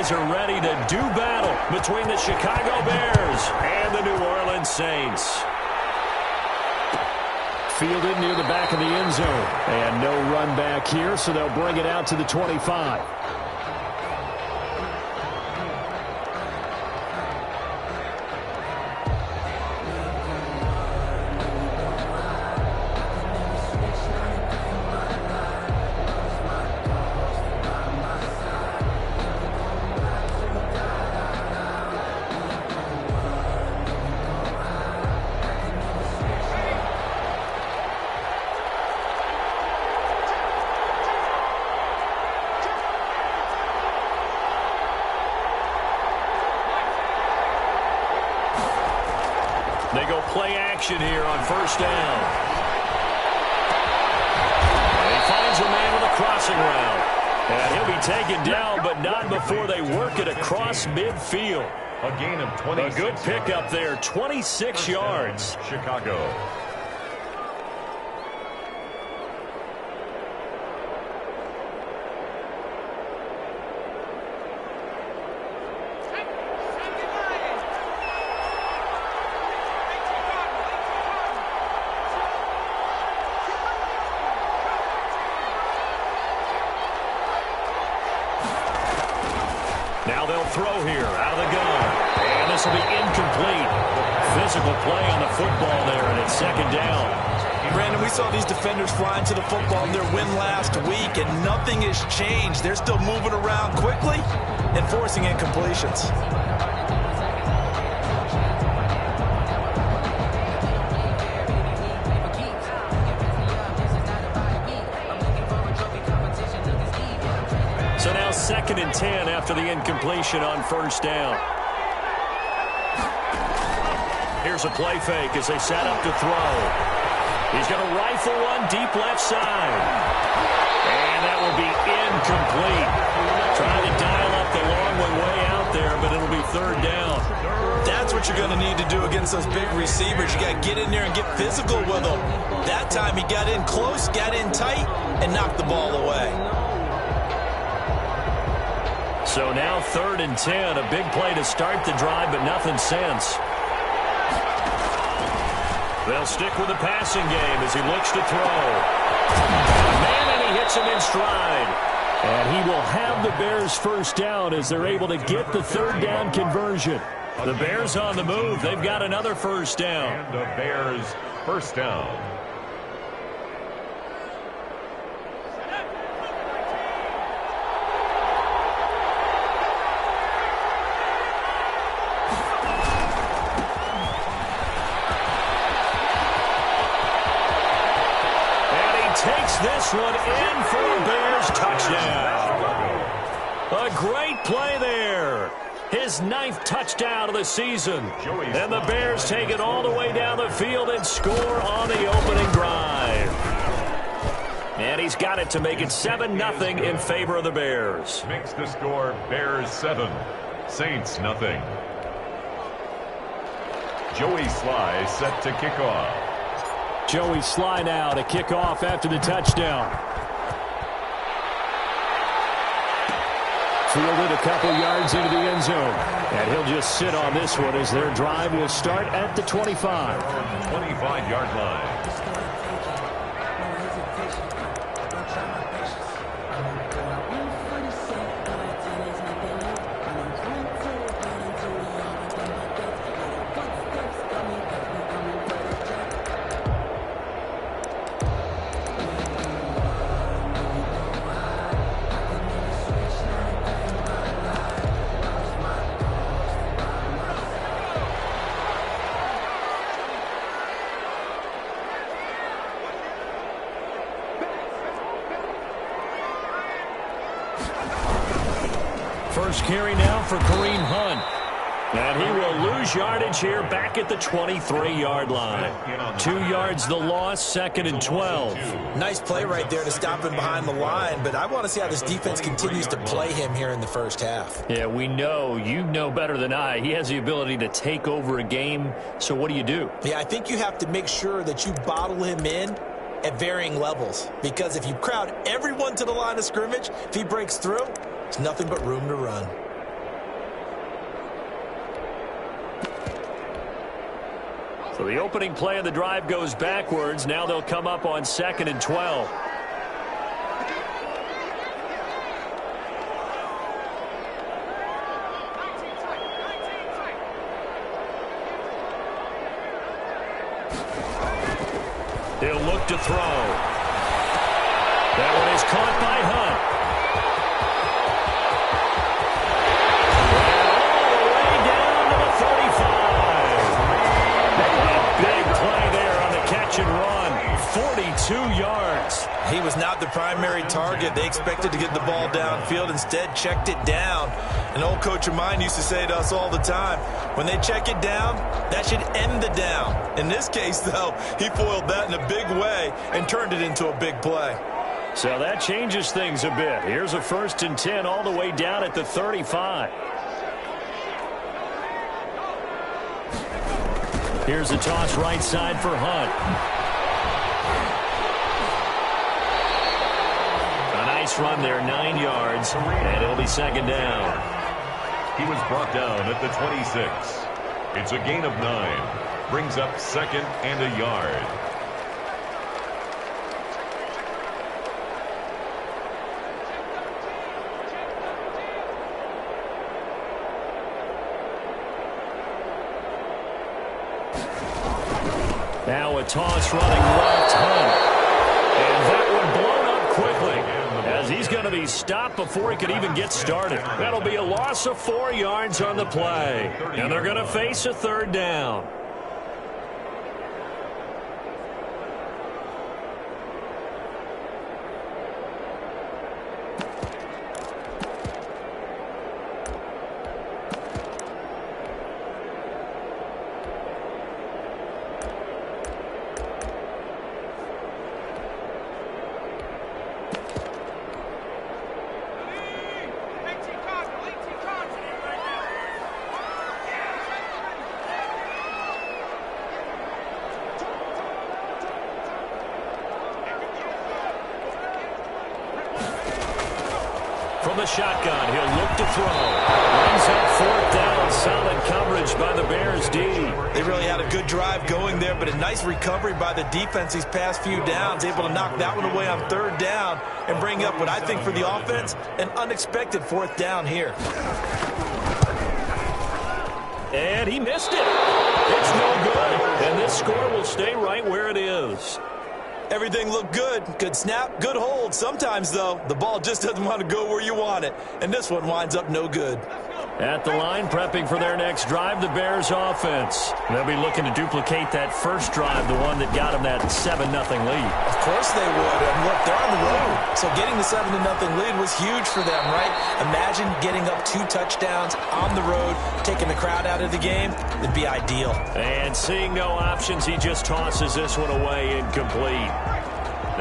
guys are ready to do battle between the Chicago Bears and the New Orleans Saints. Fielded near the back of the end zone. And no run back here, so they'll bring it out to the 25. They go play action here on first down. And he finds a man with a crossing route. And he'll be taken down, but not before they work it across midfield. A gain of 26. A good pickup there, 26 yards. Chicago. Now they'll throw here out of the gun. And this will be incomplete. Physical play on the football there, and it's second down. Brandon, we saw these defenders flying to the football in their win last week, and nothing has changed. They're still moving around quickly and forcing incompletions. So now 2nd and 10 after the incompletion on first down. Here's a play fake as they set up to throw. He's going to rifle one deep left side. And that will be incomplete. Trying to dial up the long way out there, but it'll be third down. That's what you're going to need to do against those big receivers. You got to get in there and get physical with them. That time he got in close, got in tight, and knocked the ball away. So now 3rd and 10, a big play to start the drive, but nothing since. They'll stick with the passing game as he looks to throw. Man, and he hits him in stride. And he will have the Bears first down as they're able to get the third down conversion. The Bears on the move. They've got another first down. And the Bears first down. Takes this one in for a Bears touchdown. A great play there. His 9th touchdown of the season. And the Bears take it all the way down the field and score on the opening drive. And he's got it to make it 7-0 in favor of the Bears. Makes the score Bears 7, Saints nothing. Joey Sly set to kick off. Joey Sly now to kick off after the touchdown. Fielded a couple yards into the end zone. And he'll just sit on this one as their drive will start at the 25. 25-yard line. First carry now for Kareem Hunt. And he will lose yardage here back at the 23-yard line. 2 yards the loss, 2nd and 12. Nice play right there to stop him behind the line, but I want to see how this defense continues to play him here in the first half. Yeah, we know, you know better than I, he has the ability to take over a game, so what do? Yeah, I think you have to make sure that you bottle him in at varying levels, because if you crowd everyone to the line of scrimmage, if he breaks through, there's nothing but room to run. So the opening play of the drive goes backwards. Now they'll come up on 2nd and 12. He'll look to throw. That one is caught by Hunt. And run, 42 yards. He was not the primary target. They expected to get the ball downfield. Instead, checked it down. An old coach of mine used to say to us all the time, when they check it down, that should end the down. In this case, though, he foiled that in a big way and turned it into a big play. So that changes things a bit. Here's a 1st and 10 all the way down at the 35. Here's a toss right side for Hunt. A nice run there, 9 yards, and it'll be 2nd down. He was brought down at the 26. It's a gain of 9. Brings up 2nd and a yard. Now a toss running left, Hunt. And that one blown up quickly as he's going to be stopped before he could even get started. That'll be a loss of 4 yards on the play. And they're going to face a 3rd down. From the shotgun, he'll look to throw. Brings up 4th down. Solid coverage by the Bears D. They really had a good drive going there, but a nice recovery by the defense these past few downs. Able to knock that one away on 3rd down and bring up what I think for the offense, an unexpected 4th down here. And he missed it. It's no good. And this score will stay right where it is. Everything looked good. Good snap, good hold. Sometimes, though, the ball just doesn't want to go where you want it. And this one winds up no good. At the line, prepping for their next drive, the Bears offense. They'll be looking to duplicate that first drive, the one that got them that 7-0 lead. Of course they would. And look, they're on the road. So getting the 7-0 lead was huge for them, right? Imagine getting up 2 touchdowns on the road, taking the crowd out of the game. It'd be ideal. And seeing no options, he just tosses this one away incomplete.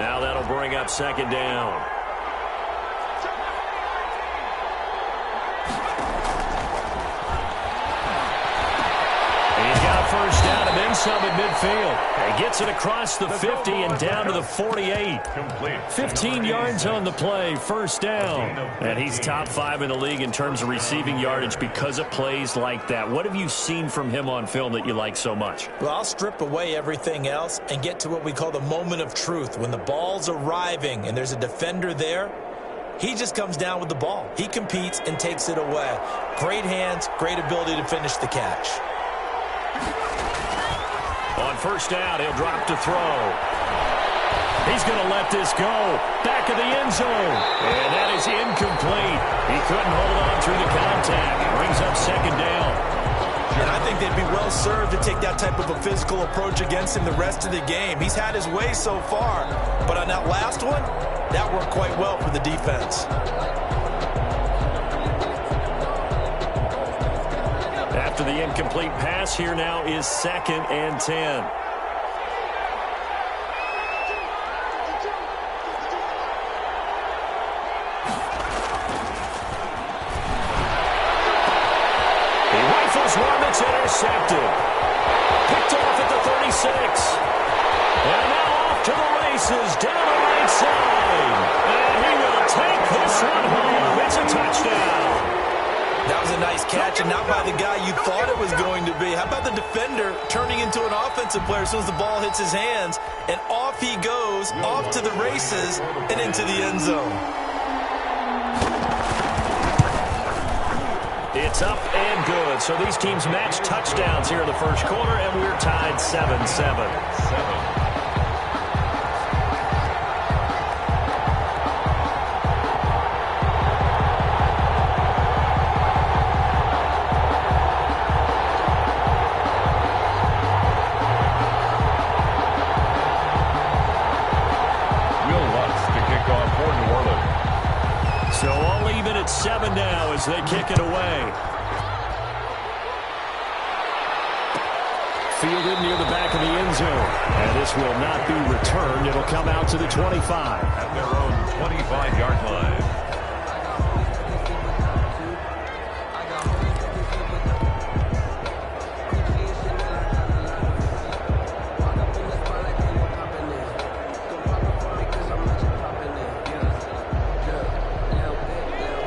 Now that'll bring up 2nd down. First down and then some at midfield. He gets it across the 50 and down to the 48. 15 yards on the play, 1st down. And he's top 5 in the league in terms of receiving yardage because of plays like that. What have you seen from him on film that you like so much? Well, I'll strip away everything else and get to what we call the moment of truth. When the ball's arriving and there's a defender there, he just comes down with the ball. He competes and takes it away. Great hands, great ability to finish the catch. On 1st down, he'll drop to throw. He's going to let this go. Back of the end zone. And that is incomplete. He couldn't hold on through the contact. Brings up 2nd down. And I think they'd be well served to take that type of a physical approach against him the rest of the game. He's had his way so far. But on that last one, that worked quite well for the defense. After the incomplete pass, here now is 2nd and 10. He rifles one that's intercepted. Picked off at the 36. And now off to the races down the right side. And he will take this one home. It's a touchdown. That was a nice catch, and not by the guy you thought it was going to be. How about the defender turning into an offensive player as soon as the ball hits his hands, and off he goes, off to the races, and into the end zone. It's up and good. So these teams match touchdowns here in the first quarter, and we're tied 7-7. So all even at 7 now as they kick it away. Fielded near the back of the end zone. And this will not be returned. It'll come out to the 25. At their own 25-yard line.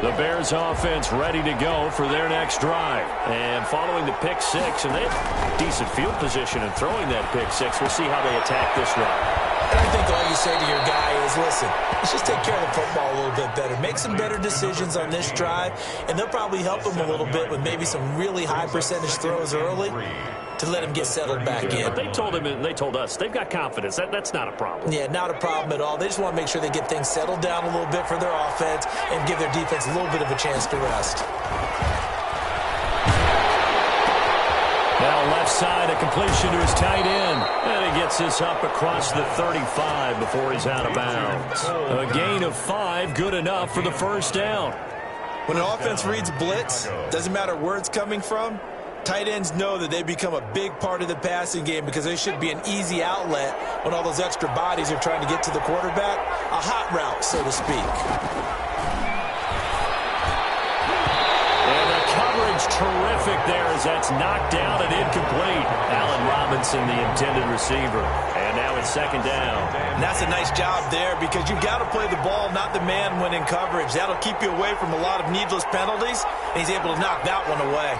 The Bears offense ready to go for their next drive. And following the pick six, and they have decent field position in throwing that pick six. We'll see how they attack this drive. I think all you say to your guy is, listen, let's just take care of the football a little bit better. Make some better decisions on this drive, and they'll probably help him a little bit with maybe some really high percentage throws early to let him get settled back in. But they told him, and they told us, they've got confidence. That's not a problem. Yeah, not a problem at all. They just want to make sure they get things settled down a little bit for their offense and give their defense a little bit of a chance to rest. Now left side, a completion to his tight end. And he gets this up across the 35 before he's out of bounds. A gain of 5, good enough for the first down. When an offense reads blitz, doesn't matter where it's coming from, tight ends know that they become a big part of the passing game because they should be an easy outlet when all those extra bodies are trying to get to the quarterback. A hot route, so to speak. And the coverage terrific there as that's knocked down and incomplete. Allen Robinson, the intended receiver. And now it's second down. And that's a nice job there because you've got to play the ball, not the man when in coverage. That'll keep you away from a lot of needless penalties, and he's able to knock that one away.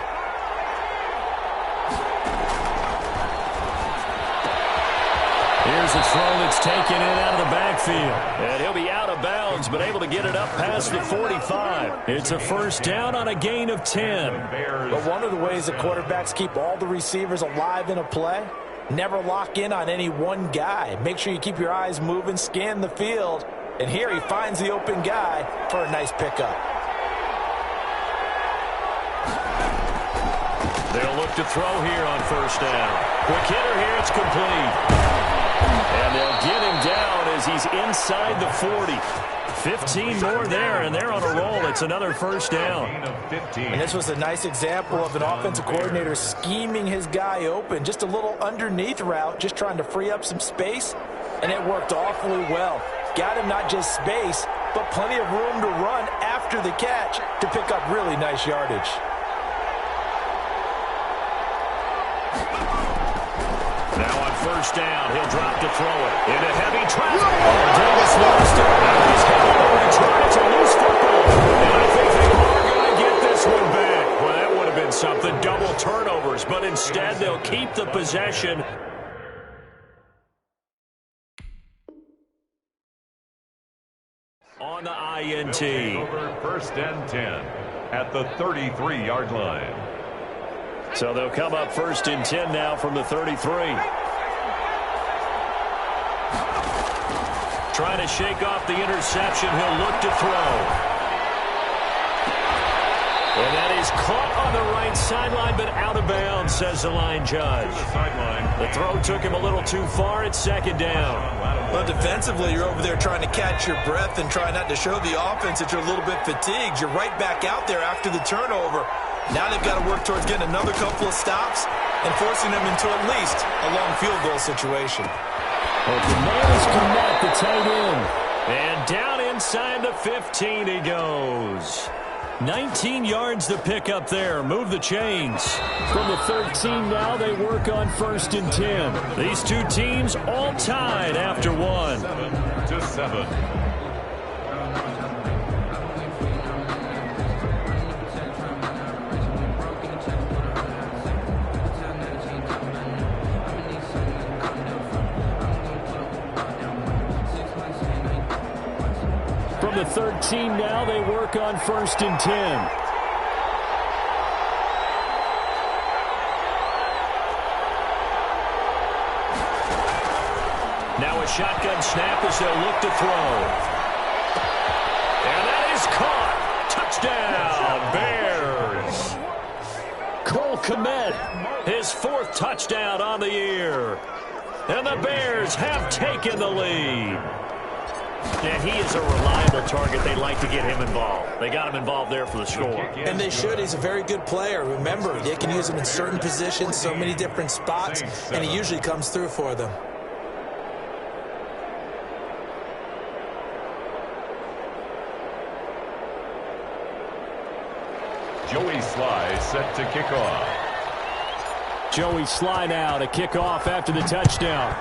Here's a throw that's taken in out of the backfield. And he'll be out of bounds, but able to get it up past the 45. It's a first down on a gain of 10. But one of the ways that quarterbacks keep all the receivers alive in a play, never lock in on any one guy. Make sure you keep your eyes moving, scan the field. And here he finds the open guy for a nice pickup. They'll look to throw here on first down. Quick hitter here, it's complete. And they'll get him down as he's inside the 40. 15 more there, and they're on a roll. It's another first down. And this was a nice example of an offensive coordinator scheming his guy open. Just a little underneath route, just trying to free up some space, and it worked awfully well. Got him not just space, but plenty of room to run after the catch to pick up really nice yardage. Now on first down, he'll drop to throw it. Into heavy traffic. Davis lost it. He's headed over to try. It's a loose football. And I think they are going to get this one back. Well, that would have been something. Double turnovers. But instead, they'll keep the possession. On the INT. Over first and 10 at the 33-yard line. So they'll come up first and 10 now from the 33. Trying to shake off the interception. He'll look to throw. And that is caught on the right sideline, but out of bounds, says the line judge. The throw took him a little too far. It's second down. Well, defensively, you're over there trying to catch your breath and try not to show the offense that you're a little bit fatigued. You're right back out there after the turnover. Now they've got to work towards getting another couple of stops and forcing them into at least a long field goal situation. Well, the man connect the tight end. And down inside the 15 he goes. 19 yards to pick up there. Move the chains. From the 13 now, they work on first and 10. These two teams all tied after one. 7-7. the 13 now. They work on 1st and 10. Now a shotgun snap as they'll look to throw. And that is caught. Touchdown, Bears. Cole Kmet, his 4th touchdown on the year. And the Bears have taken the lead. Yeah, he is a reliable target. They'd like to get him involved. They got him involved there for the score. And they should. He's a very good player. Remember, they can use him in certain positions, so many different spots, and he usually comes through for them. Joey Sly set to kick off. Joey Sly now to kick off after the touchdown.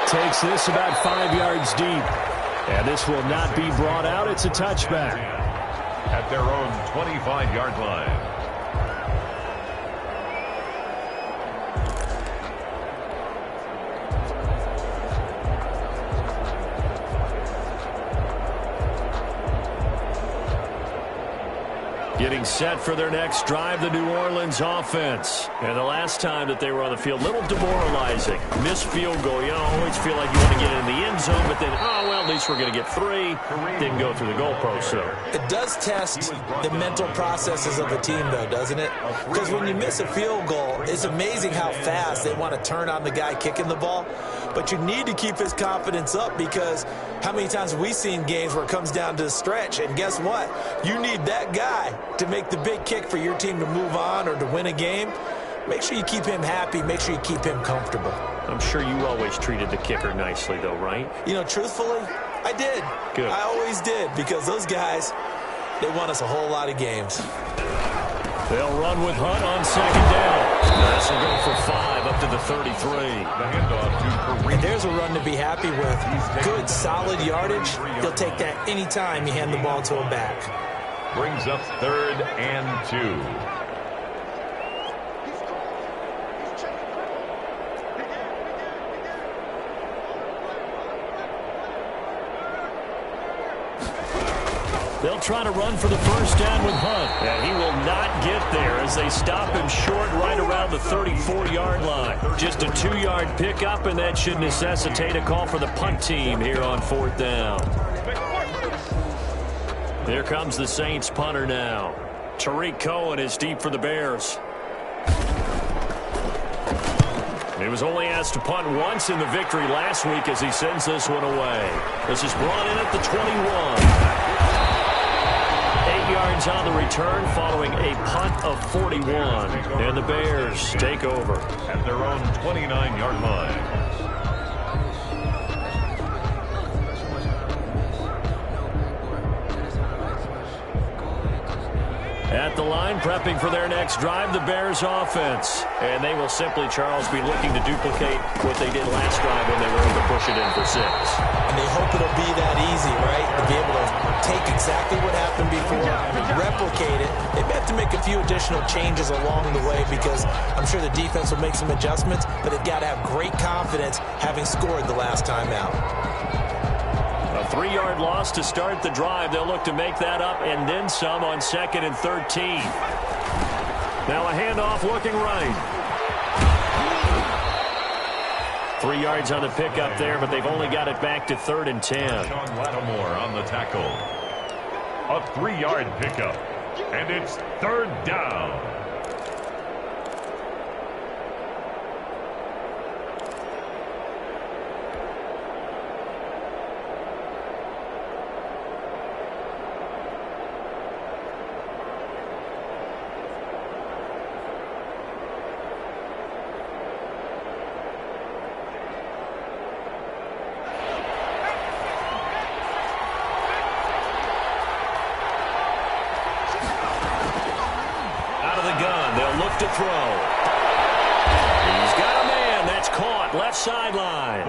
Takes this about 5 yards deep. And this will not be brought out. It's a touchback. At their own 25-yard line. Getting set for their next drive, the New Orleans offense. And the last time that they were on the field, a little demoralizing. Missed field goal. You always feel like you want to get in the end zone, but then, oh, well, at least we're going to get 3. Didn't go through the goalpost, so. It does test the mental processes of a team, though, doesn't it? Because when you miss a field goal, it's amazing how fast they want to turn on the guy kicking the ball. But you need to keep his confidence up, because how many times have we seen games where it comes down to the stretch? And guess what? You need that guy to make the big kick for your team to move on or to win a game. Make sure you keep him happy. Make sure you keep him comfortable. I'm sure you always treated the kicker nicely, though, right? You know, truthfully, I did. Good. I always did, because those guys, they won us a whole lot of games. They'll run with Hunt on 2nd down. This will go for 5 up to the 33. The handoff to Kareem. And there's a run to be happy with. Good, solid yardage. He'll take that any time you hand the ball to him back. Brings up 3rd and 2. They'll try to run for the 1st down with Hunt. And he will not get there as they stop him short right around the 34-yard line. Just a 2-yard pickup, and that should necessitate a call for the punt team here on 4th down. Here comes the Saints punter now. Tariq Cohen is deep for the Bears. He was only asked to punt once in the victory last week as he sends this one away. This is brought in at the 21. 8 yards on the return following a punt of 41. And the Bears take over. At their own 29-yard line. At the line, prepping for their next drive, the Bears offense. And they will simply, Charles, be looking to duplicate what they did last drive when they were able to push it in for 6. And they hope it'll be that easy, right? To be able to take exactly what happened before, replicate it. They may have to make a few additional changes along the way, because I'm sure the defense will make some adjustments, but they've got to have great confidence having scored the last time out. A 3-yard loss to start the drive. They'll look to make that up and then some on 2nd and 13. Now a handoff looking right. 3 yards on the pickup there, but they've only got it back to 3rd and 10. Sean Lattimore on the tackle. A 3-yard pickup. And it's 3rd down. To throw. He's got a man. That's caught. Left sideline.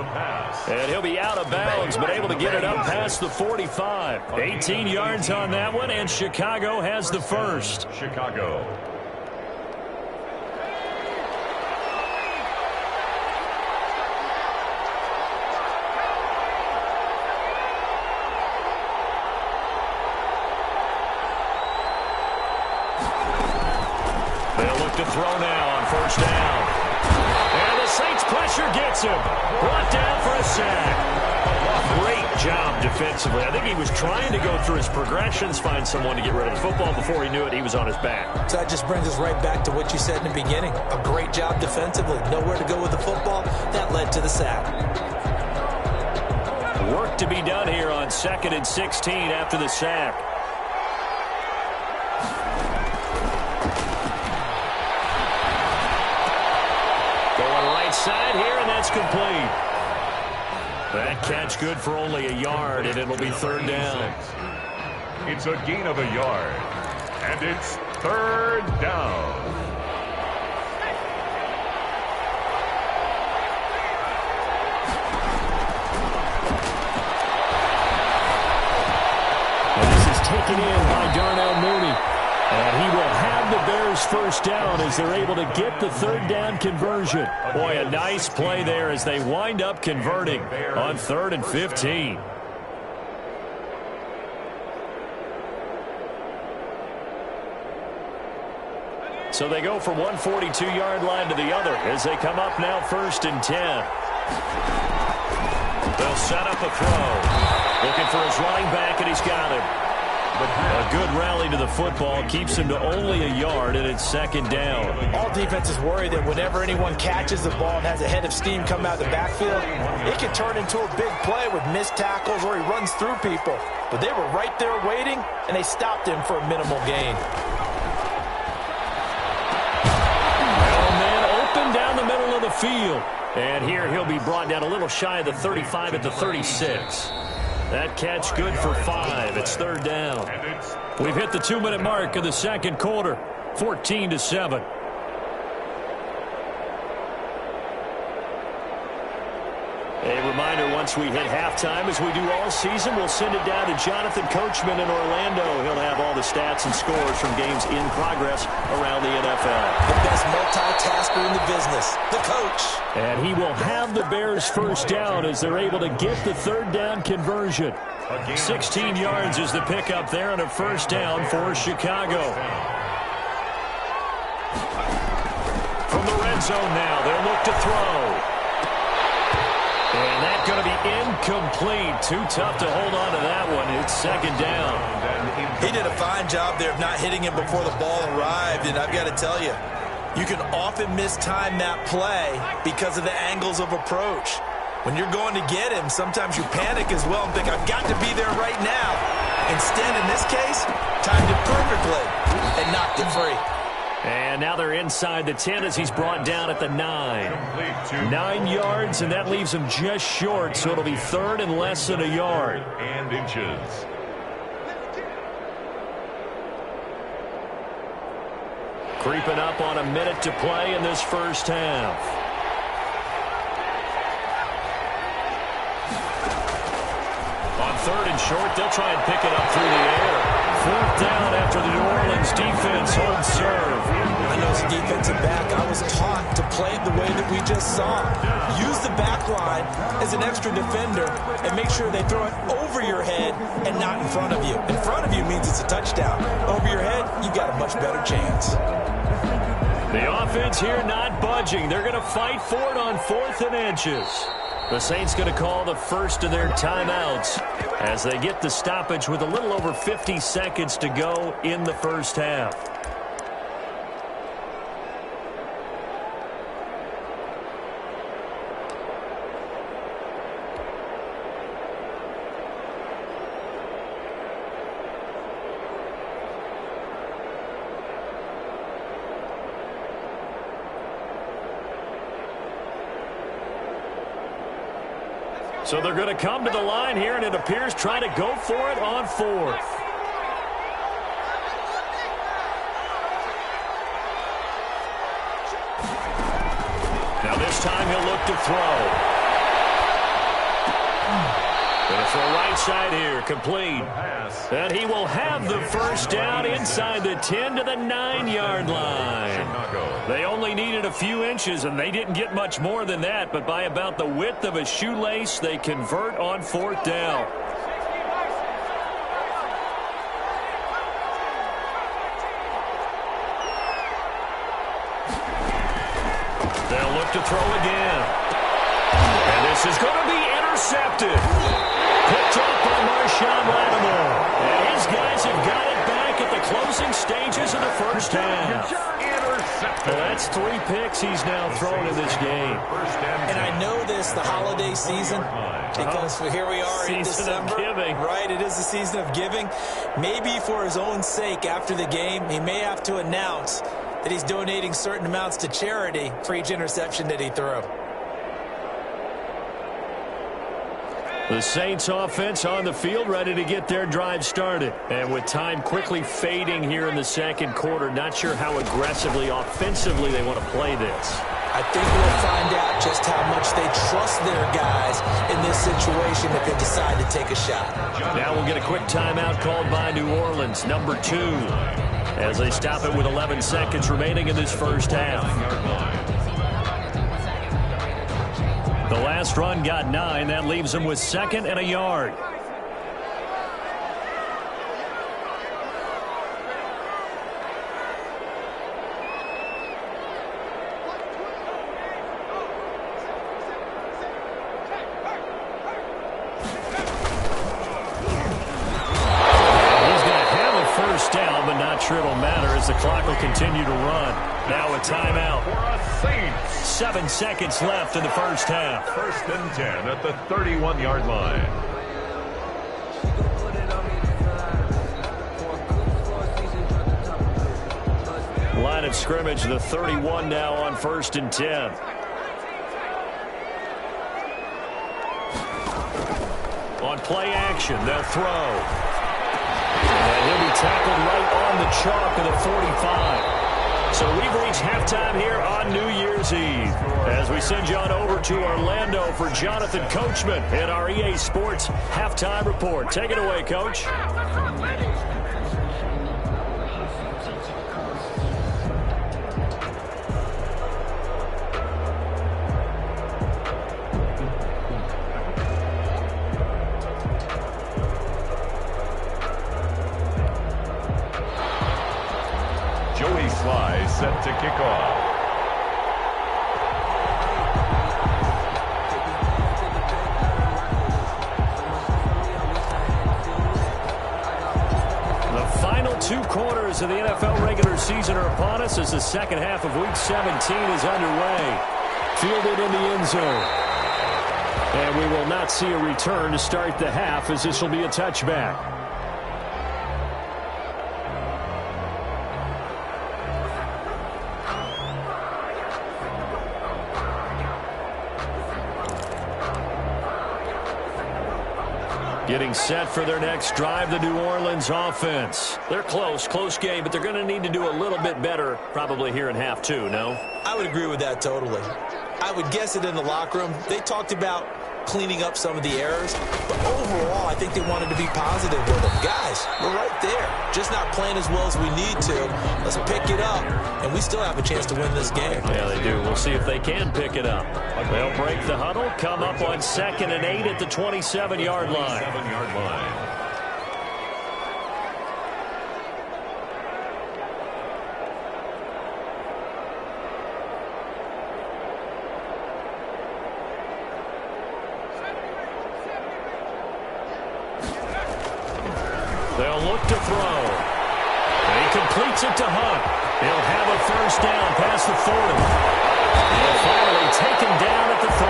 And he'll be out of bounds, but able to get it up past the 45. 18 yards on that one, and Chicago has the first. Chicago. look to throw now on first down. And the Saints pressure gets him. Brought down for a sack. Great job defensively. I think he was trying to go through his progressions, find someone to get rid of the football. Before he knew it, he was on his back. So that just brings us right back to what you said in the beginning. A great job defensively. Nowhere to go with the football. That led to the sack. Work to be done here on 2nd and 16 after the sack. Going right side here, and that's complete. That catch good for only a yard, and it'll be 3rd down. It's a gain of a yard, and it's 3rd down. And this is taken in by Darnell Mooney. And he will have the Bears 1st down as they're able to get the 3rd down conversion. Boy, a nice play there as they wind up converting on 3rd and 15. So they go from one 42-yard line to the other as they come up now 1st and 10. They'll set up a throw. Looking for his running back, and he's got him. A good rally to the football keeps him to only a yard, and it's 2nd down. All defenses worry that whenever anyone catches the ball and has a head of steam come out of the backfield, it can turn into a big play with missed tackles or he runs through people. But they were right there waiting, and they stopped him for a minimal gain. Well, man, open down the middle of the field. And here he'll be brought down a little shy of the 35 at the 36. That catch good for 5. It's 3rd down. We've hit the 2-minute mark of the 2nd quarter. 14-7. A reminder, once we hit halftime, as we do all season, we'll send it down to Jonathan Coachman in Orlando. He'll have all the stats and scores from games in progress around the NFL. The best multitasker in the business, the coach. And he will have the Bears 1st down as they're able to get the 3rd down conversion. 16 yards is the pickup there, and a 1st down for Chicago. From the red zone now, they'll look to throw. And that's going to be incomplete. Too tough to hold on to that one. It's 2nd down. He did a fine job there of not hitting him before the ball arrived, and I've got to tell you, you can often mistime that play because of the angles of approach. When you're going to get him, sometimes you panic as well and think, I've got to be there right now. Instead, in this case, timed it perfectly and knocked it free. And now they're inside the 10 as he's brought down at the 9. 9 yards, and that leaves him just short, so it'll be 3rd and less than a yard. And inches. Creeping up on a minute to play in this 1st half. On 3rd and short, they'll try and pick it up through the air. 4th down after the New Orleans defense holds serve. I know as a defensive back, I was taught to play it the way that we just saw. Use the back line as an extra defender and make sure they throw it over your head and not in front of you. In front of you means it's a touchdown. Over your head, you got a much better chance. The offense here not budging. They're going to fight for it on 4th and inches. The Saints going to call the first of their timeouts as they get the stoppage with a little over 50 seconds to go in the 1st half. So they're going to come to the line here, and it appears trying to go for it on 4th. Now this time he'll look to throw. Going to throw right side here, complete. And he will have the 1st down inside the 10 to the 9-yard line. They only needed a few inches, and they didn't get much more than that, but by about the width of a shoelace, they convert on 4th down. to throw again. And this is going to be intercepted. Picked up by Marshawn Lattimore. And his guys have got it back at the closing stages of the first half. Well, that's 3 picks he's now thrown in this game. And I know this, the holiday season, because here we are in December. Giving. Right, it is the season of giving. Maybe for his own sake after the game, he may have to announce that he's donating certain amounts to charity for each interception that he threw. The Saints offense on the field, ready to get their drive started. And with time quickly fading here in the second quarter, not sure how aggressively, offensively they want to play this. I think we'll find out just how much they trust their guys in this situation if they decide to take a shot. Now we'll get a quick timeout called by New Orleans, number 2, as they stop it with 11 seconds remaining in this first half. The last run got 9. That leaves them with 2nd and a yard. He's going to have a first down, but not sure it'll matter as the clock will continue to run. Now a timeout. 7 seconds left in the first half. 1st and 10 at the 31-yard line. Line of scrimmage, the 31 now on 1st and 10. On play action, they'll throw. And he'll be tackled right on the chalk of the 45. So we've reached halftime here on New Year's Eve as we send you on over to Orlando for Jonathan Coachman in our EA Sports Halftime Report. Take it away, Coach. Set to kick off. The final 2 quarters of the NFL regular season are upon us as the second half of Week 17 is underway. Fielded in the end zone. And we will not see a return to start the half as this will be a touchback. Getting set for their next drive, the New Orleans offense. They're close game, but they're going to need to do a little bit better probably here in half 2, no? I would agree with that totally. I would guess it in the locker room. They talked about cleaning up some of the errors, but overall, I think they wanted to be positive with them. Guys, we're right there. Just not playing as well as we need to. Let's pick it up, and we still have a chance to win this game. Yeah, they do. We'll see if they can pick it up. They'll break the huddle, come up on 2nd and 8 at the 27-yard line. They'll look to throw. He completes it to Hunt. He'll have a first down past the 40. And finally taken down at the 34.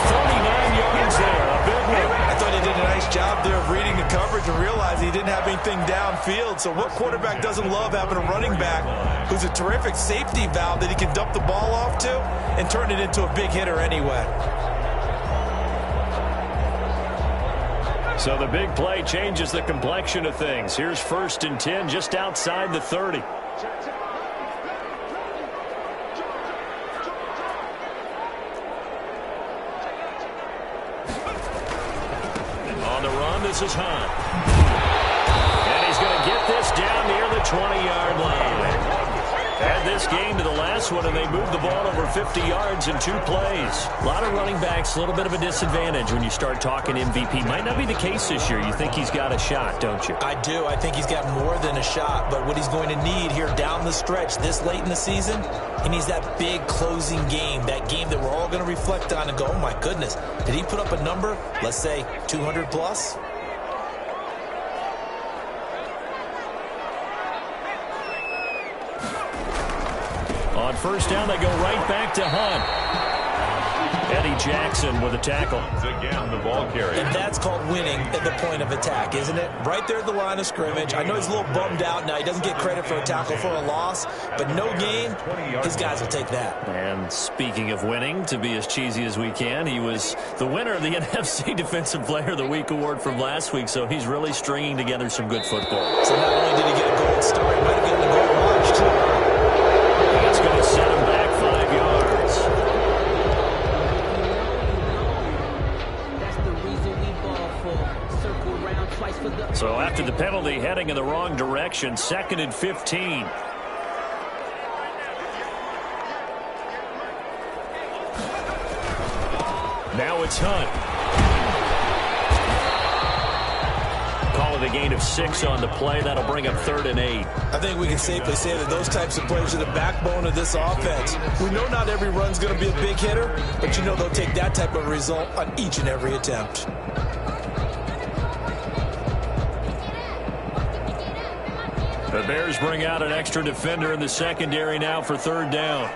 39 yards there. A big one. I thought he did a nice job there of reading the coverage and realizing he didn't have anything downfield. So what quarterback doesn't love having a running back who's a terrific safety valve that he can dump the ball off to and turn it into a big hitter anyway? So the big play changes the complexion of things. Here's 1st and 10 just outside the 30. On the run, this is Hunt. And he's going to get this down near the 20-yard line. Add this game to the last one, and they moved the ball over 50 yards in 2 plays. A lot of running backs, a little bit of a disadvantage when you start talking MVP. Might not be the case this year. You think he's got a shot, don't you? I do. I think he's got more than a shot. But what he's going to need here down the stretch this late in the season, he needs that big closing game, that game that we're all going to reflect on and go, oh, my goodness, did he put up a number, let's say 200 plus? On first down, they go right back to Hunt. Eddie Jackson with a tackle. Again, the ball carrier. And that's called winning at the point of attack, isn't it? Right there at the line of scrimmage. I know he's a little bummed out now. He doesn't get credit for a tackle for a loss, but no gain, his guys will take that. And speaking of winning, to be as cheesy as we can, he was the winner of the NFC Defensive Player of the Week award from last week, so he's really stringing together some good football. So not only did he get a gold star, he might have gotten a gold watch, too. That's going to set him back 5 yards. That's the reason we ball for. Circle around twice for the... So after the penalty, heading in the wrong direction, 2nd and 15. Now it's Hunt. Call it a gain of 6 on the play. That'll bring up 3rd and 8. I think we can safely say that those types of plays are the backbone of this offense. We know not every run's going to be a big hitter, but you know they'll take that type of result on each and every attempt. The Bears bring out an extra defender in the secondary now for 3rd down.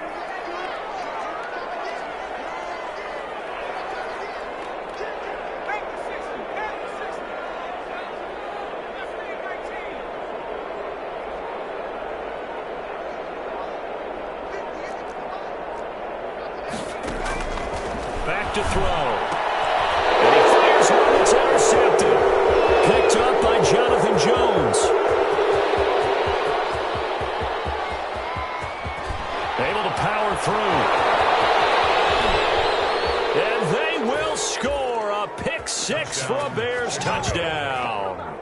Back to throw. And he fires one that's intercepted. Picked up by Jonathan Jones. Able to power through. And they will score a pick 6 for a Bears touchdown.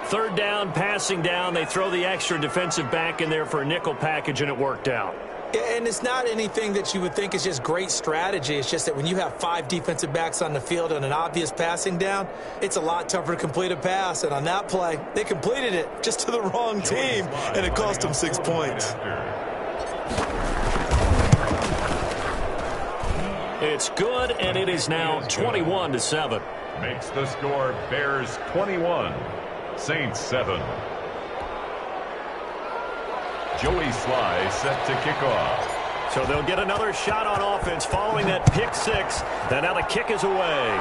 3rd down, passing down. They throw the extra defensive back in there for a nickel package, and it worked out. And it's not anything that you would think is just great strategy. It's just that when you have 5 defensive backs on the field and an obvious passing down, it's a lot tougher to complete a pass. And on that play, they completed it just to the wrong team, and it cost them 6 points. It's good, and it is now 21-7. Makes the score Bears 21, Saints 7. Joey Sly set to kick off. So they'll get another shot on offense following that pick 6. And now the kick is away.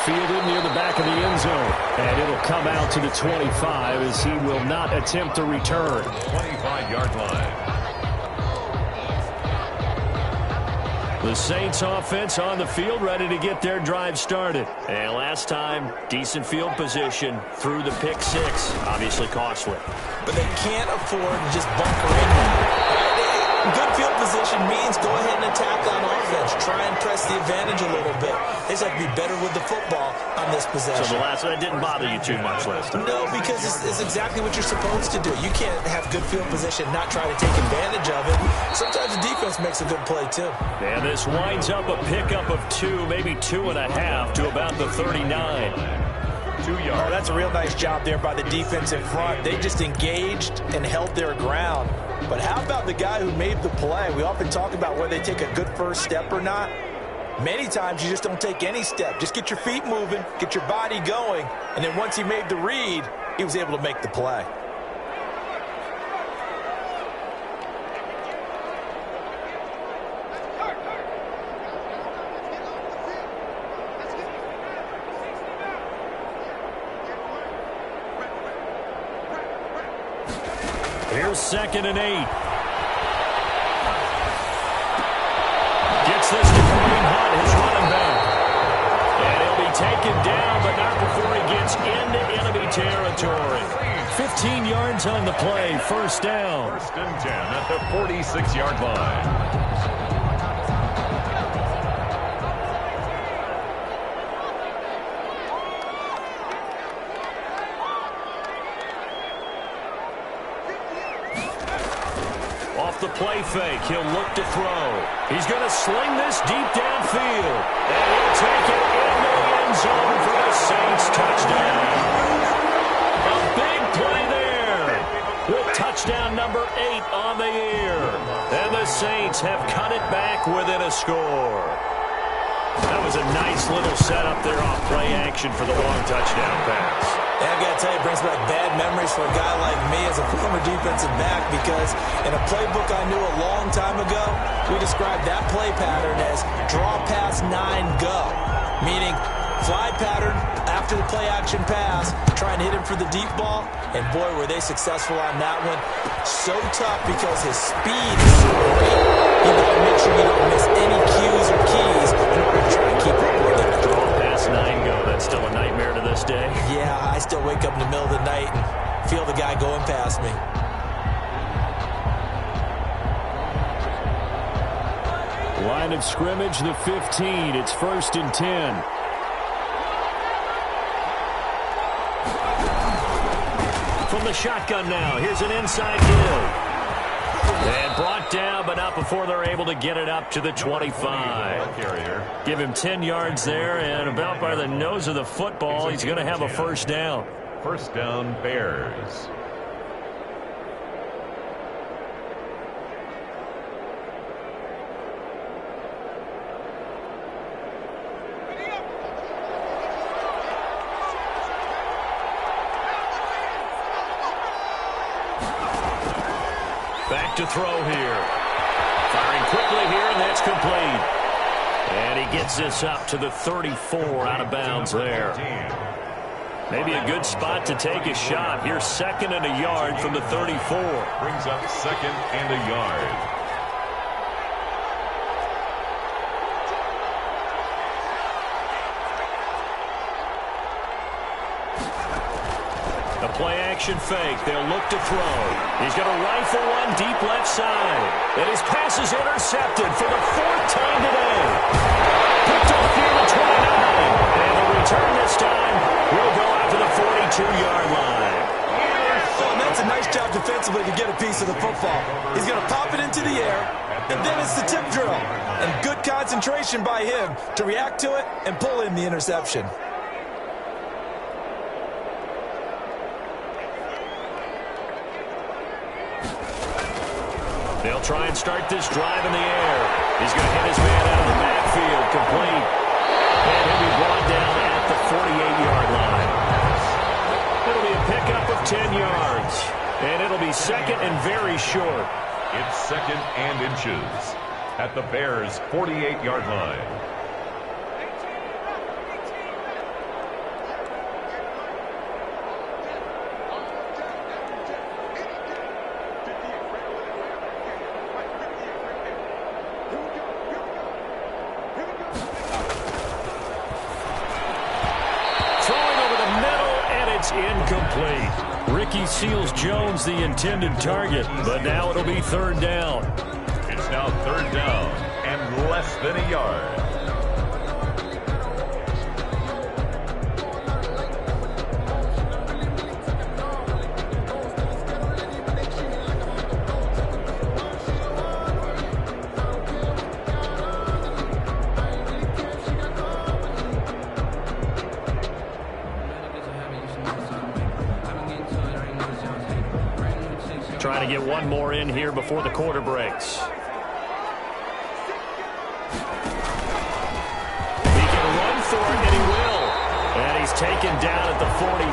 Fielded near the back of the end zone. And it'll come out to the 25 as he will not attempt to return. 25-yard line. The Saints offense on the field, ready to get their drive started. And last time, decent field position through the pick 6. Obviously costly. But they can't afford to just bunker in there. Good field position means go ahead and attack on offense. Try and press the advantage a little bit. They just have to be better with the football on this possession. So the last one didn't bother you too much last time? No, because it's exactly what you're supposed to do. You can't have good field position, not try to take advantage of it. Sometimes the defense makes a good play, too. And this winds up a pickup of 2, maybe 2.5 to about the 39. 2 yards. Oh, that's a real nice job there by the defense in front. They just engaged and held their ground. But how about the guy who made the play? We often talk about whether they take a good first step or not. Many times you just don't take any step. Just get your feet moving, get your body going, and then once he made the read, he was able to make the play. Here's 2nd and 8. Gets this to Kareem Hunt, his running back. And he'll be taken down, but not before he gets into enemy territory. 15 yards on the play, 1st down. 1st and 10 at the 46-yard line. off the play fake. He'll look to throw. He's going to sling this deep downfield. And he'll take it into the end zone for the Saints touchdown. A big play there with touchdown number 8 on the year. And the Saints have cut it back within a score. That was a nice little setup there off play action for the long touchdown pass. Yeah, I got to tell you, it brings back bad memories for a guy like me as a former defensive back, because in a playbook I knew a long time ago, we described that play pattern as draw pass 9 go, meaning fly pattern after the play action pass, trying to hit him for the deep ball, and boy, were they successful on that one. So tough because his speed is so great. You got to make sure you don't miss any cues or keys in order to try and keep up with it. Draw pass 9 go. That's still a nightmare to this day. Yeah, I still wake up in the middle of the night and feel the guy going past me. Line of scrimmage, the 15. It's 1st and 10. From the shotgun now, here's an inside give. And brought down, but not before they're able to get it up to the 25. Give him 10 yards there, and about by the nose of the football, he's going to have a first down. First down, Bears. Back to throw here. Firing quickly here, and that's complete. And he gets this up to the 34 out of bounds there. Maybe a good spot to take a shot. Here's 2nd and a yard from the 34. Brings up 2nd and a yard. Play-action fake. They'll look to throw. He's going to rifle one deep left side. And his pass is intercepted for the 4th time today. Picked off near the 29. And the return this time will go out to the 42-yard line. Oh, and that's a nice job defensively to get a piece of the football. He's going to pop it into the air, and then it's the tip drill. And good concentration by him to react to it and pull in the interception. They'll try and start this drive in the air. He's going to hit his man out of the backfield, complete. And he'll be brought down at the 48-yard line. It'll be a pickup of 10 yards. And it'll be 2nd and very short. It's 2nd and inches at the Bears' 48-yard line. Incomplete. Ricky Seals-Jones the intended target, but now it'll be 3rd down. It's now 3rd down and less than a yard. Trying to get one more in here before the quarter breaks. He can run for it, and he will. And he's taken down at the 43,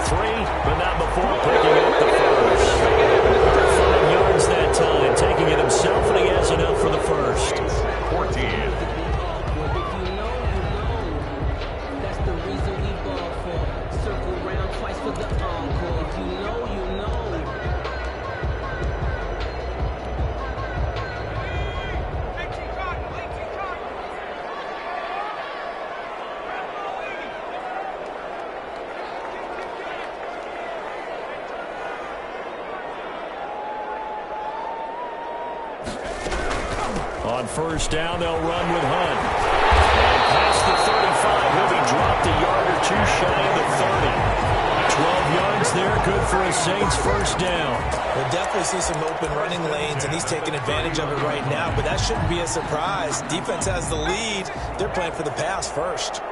but not before picking up the first. 5 yards that time, taking it himself, and he has enough for the first. 14. That's the reason we ball for. Circle round twice for the encore. If you know, you know. On first down, they'll run with Hunt. And past the 35, he'll be dropped a yard or two shy of the 30. 12 yards there, good for a Saints first down. We'll definitely see some open running lanes, and he's taking advantage of it right now, but that shouldn't be a surprise. Defense has the lead. They're playing for the pass first.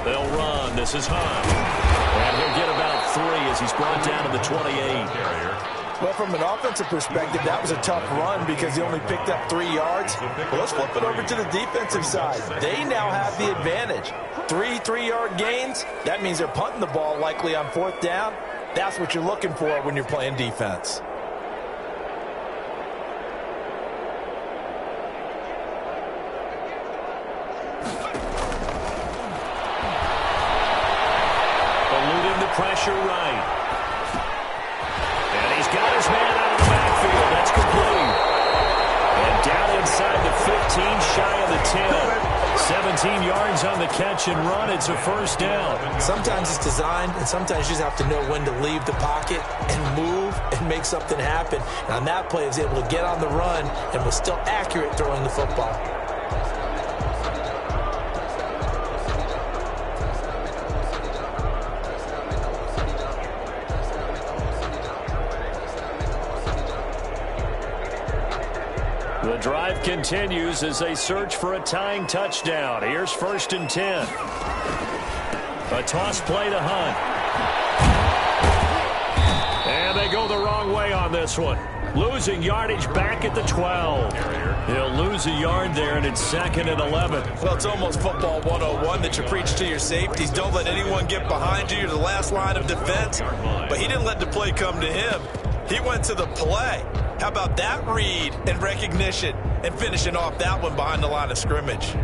They'll run. This is Hunt. And he'll get about 3 as he's brought down to the 28. Well, from an offensive perspective, that was a tough run because he only picked up 3 yards. Well, let's flip it over to the defensive side. They now have the advantage. 3 3-yard gains. That means they're punting the ball likely on 4th down. That's what you're looking for when you're playing defense. Eluding the pressure right. And he's got his man out of the backfield. That's complete. And down inside the 15, shy of the 10. 17 yards on the catch and run. It's a first down. Sometimes it's designed, and sometimes you just have to know when to leave the pocket and move and make something happen. And on that play, he was able to get on the run and was still accurate throwing the football. The drive continues as they search for a tying touchdown. Here's 1st and 10. A toss play to Hunt. And they go the wrong way on this one. Losing yardage back at the 12. He'll lose a yard there, and it's 2nd and 11. Well, it's almost football 101 that you preach to your safeties. Don't let anyone get behind you. You're the last line of defense. But he didn't let the play come to him. He went to the play. How about that read and recognition and finishing off that one behind the line of scrimmage?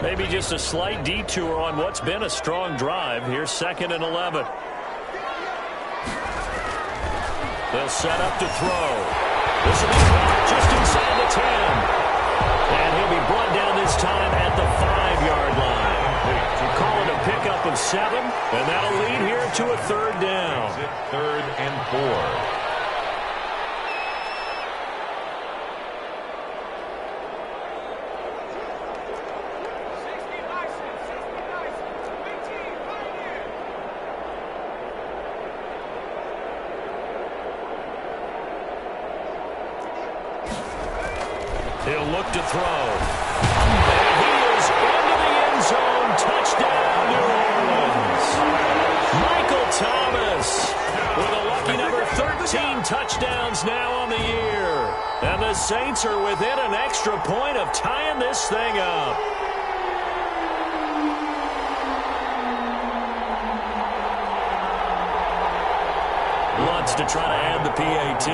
Maybe just a slight detour on what's been a strong drive. Here's 2nd and 11. They'll set up to throw. This will be caught just inside the 10. And he'll be brought down this time at the 5-yard line. We'll call it a pickup of 7, and that'll lead here to a 3rd down. 3rd and 4. He'll look to throw. And he is into the end zone. Touchdown, New Orleans. Michael Thomas with a lucky number 13 touchdowns now on the year. And the Saints are within an extra point of tying this thing up. Wants to try to add the PAT.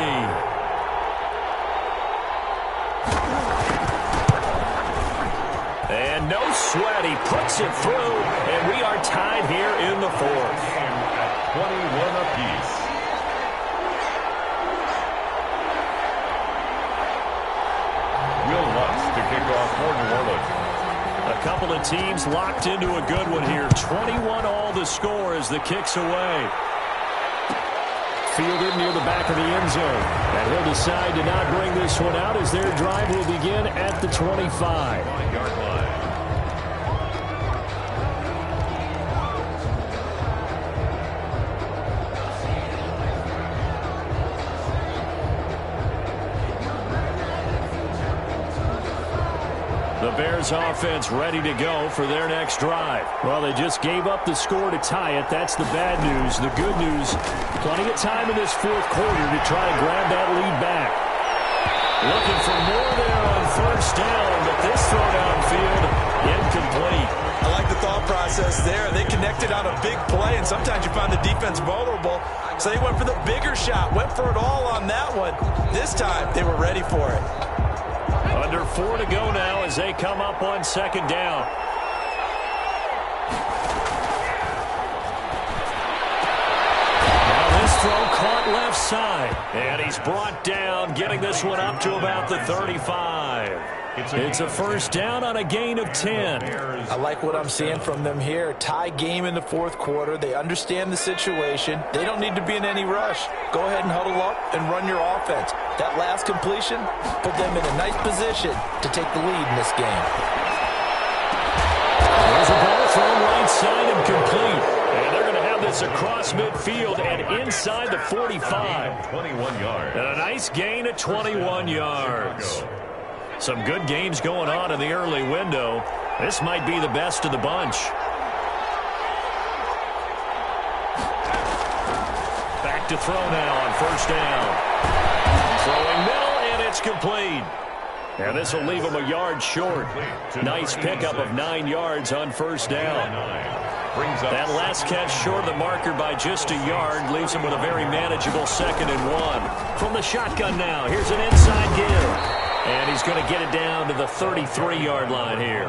And no sweat, he puts it through, and we are tied here in the 4th. At 21 apiece. Will Lutz to kick off for New Orleans. A couple of teams locked into a good one here. 21 all the score as the kick's away. Fielded near the back of the end zone. And he'll decide to not bring this one out as their drive will begin at the 25. 5-yard line. The Bears offense ready to go for their next drive. Well, they just gave up the score to tie it. That's the bad news. The good news, plenty of time in this 4th quarter to try to grab that lead back. Looking for more there on 1st down, but this throw downfield incomplete. I like the thought process there. They connected on a big play, and sometimes you find the defense vulnerable. So they went for the bigger shot, went for it all on that one. This time, they were ready for it. Under 4 to go now as they come up on 2nd down. Now this throw caught left. left side. And he's brought down, getting this one up to about the 35. It's a first down on a gain of 10. I like what I'm seeing from them here. Tie game in the fourth quarter. They understand the situation. They don't need to be in any rush. Go ahead and huddle up and run your offense. That last completion put them in a nice position to take the lead in this game. There's a ball thrown right side and complete. And they're going to have this across midfield and inside the 45. 21 yards. And a nice gain of 21 yards. Some good games going on in the early window. This might be the best of the bunch. Back to throw now on first down. Throwing middle, and it's complete. And this will leave him a yard short. Nice pickup of 9 yards on first down. That last catch short of the marker by just a yard leaves him with a very manageable 2nd and 1. From the shotgun now, here's an inside give. And he's going to get it down to the 33-yard line here.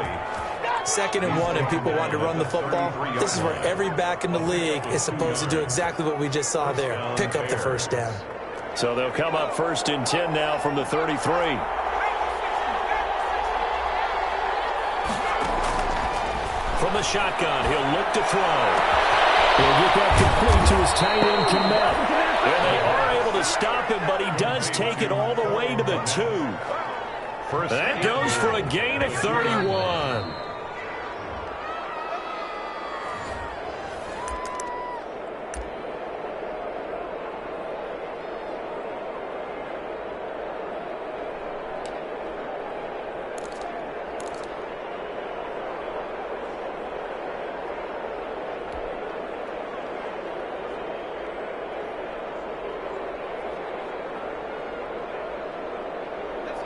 2nd and 1 and people want to run the football. This is where every back in the league is supposed to do exactly what we just saw there. Pick up the first down. So they'll come up 1st and 10 now from the 33. From the shotgun, he'll look to throw. He'll get that complete to his tight end, Komet. And they are able to stop him, but he does take it all the way to the 2. That goes for a gain of 31.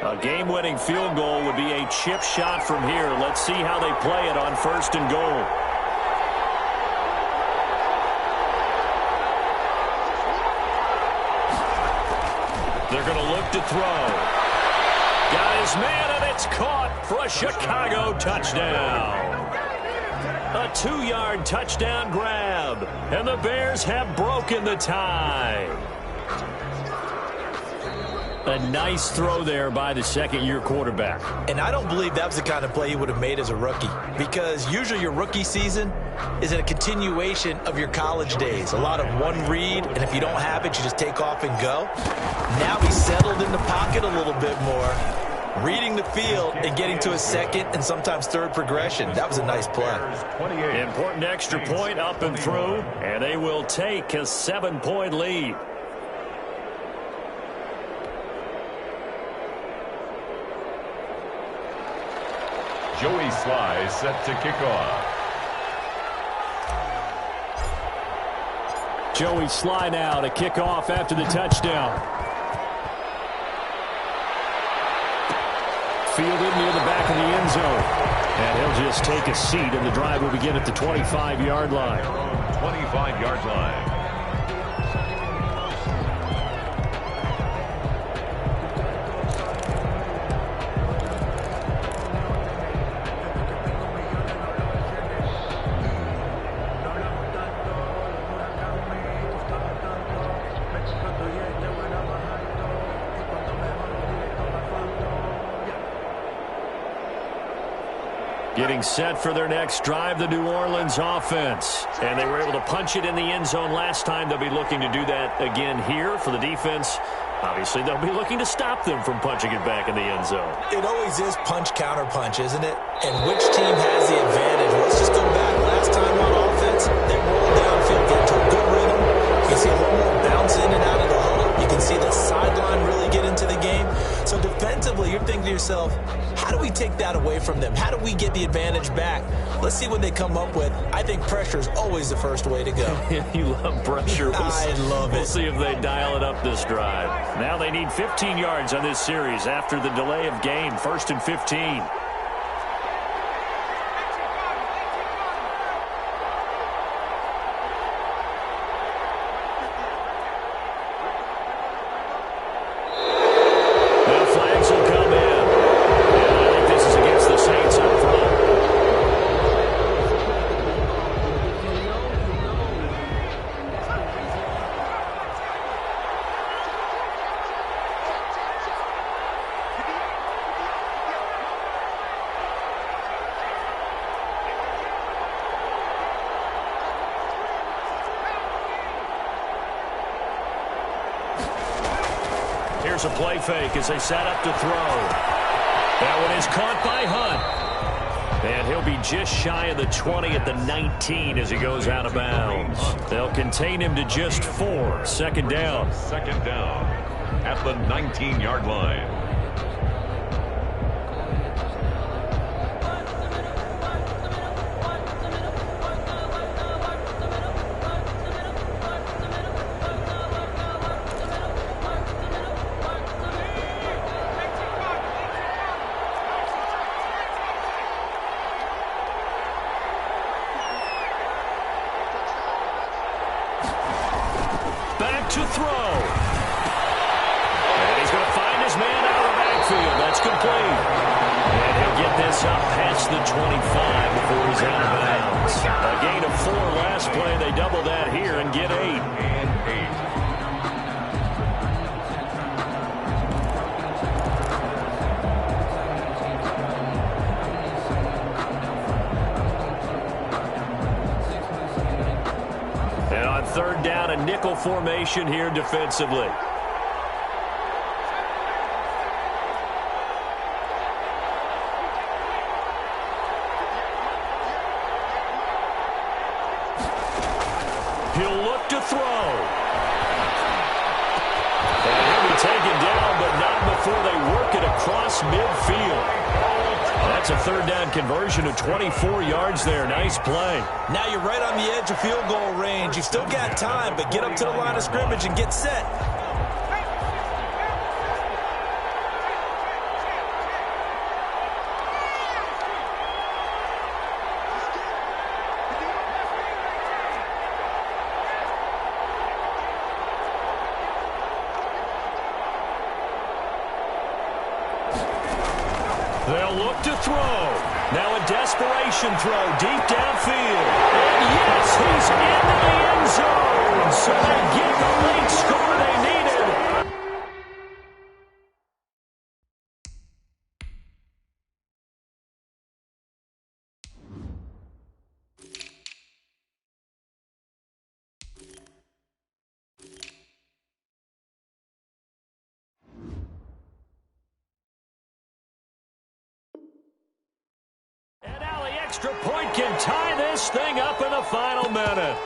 A game-winning field goal would be a chip shot from here. Let's see how they play it on 1st and goal. They're going to look to throw. Got his man, and it's caught for a Chicago touchdown. A 2-yard touchdown grab, and the Bears have broken the tie. A nice throw there by the 2nd-year quarterback. And I don't believe that was the kind of play he would have made as a rookie, because usually your rookie season is a continuation of your college days. A lot of one read, and if you don't have it, you just take off and go. Now he's settled in the pocket a little bit more, reading the field and getting to his 2nd and sometimes 3rd progression. That was a nice play. Important extra point up and through, and they will take a 7-point lead. Joey Sly set to kick off. Joey Sly now to kick off after the touchdown. Fielded near the back of the end zone. And he'll just take a seat, and the drive will begin at the 25-yard line. 25-yard line. Getting set for their next drive, the New Orleans offense. And they were able to punch it in the end zone last time. They'll be looking to do that again here for the defense. Obviously, they'll be looking to stop them from punching it back in the end zone. It always is punch-counter-punch, isn't it? And which team has the advantage? Let's just go back. Last time on offense, they rolled downfield, get into a good rhythm. You see a little more bounce in and out of the huddle. You can see the sideline really get into the game. So defensively, you're thinking to yourself, how do we take that away from them? How do we get the advantage back? Let's see what they come up with. I think pressure is always the first way to go. You love pressure. I love it. We'll see if they dial it up this drive. Now they need 15 yards on this series after the delay of game. 1st and 15. a play fake as they set up to throw. That one is caught by Hunt. And he'll be just shy of the 20 at the 19 as he goes out of bounds. They'll contain him to just 4. Second down. Second down at the 19-yard line. To throw. And he's going to find his man out of the backfield. That's complete. And he'll get this up past the 25 before he's out of bounds. A gain of 4 last play. They double that here and get 8. And 8. And on third down, a nickel formation here defensively. He'll look to throw. And he'll be taken down, but not before they work it across midfield. That's a third down conversion of 24 yards there. Nice play. Now you're right on the edge of field goal range. You've still got time, but get up to the line of scrimmage and get set. They'll look to throw. Now a desperation throw deep downfield. And yes, he's into the end zone. So they get the late score they needed. Extra point can tie this thing up in the final minute.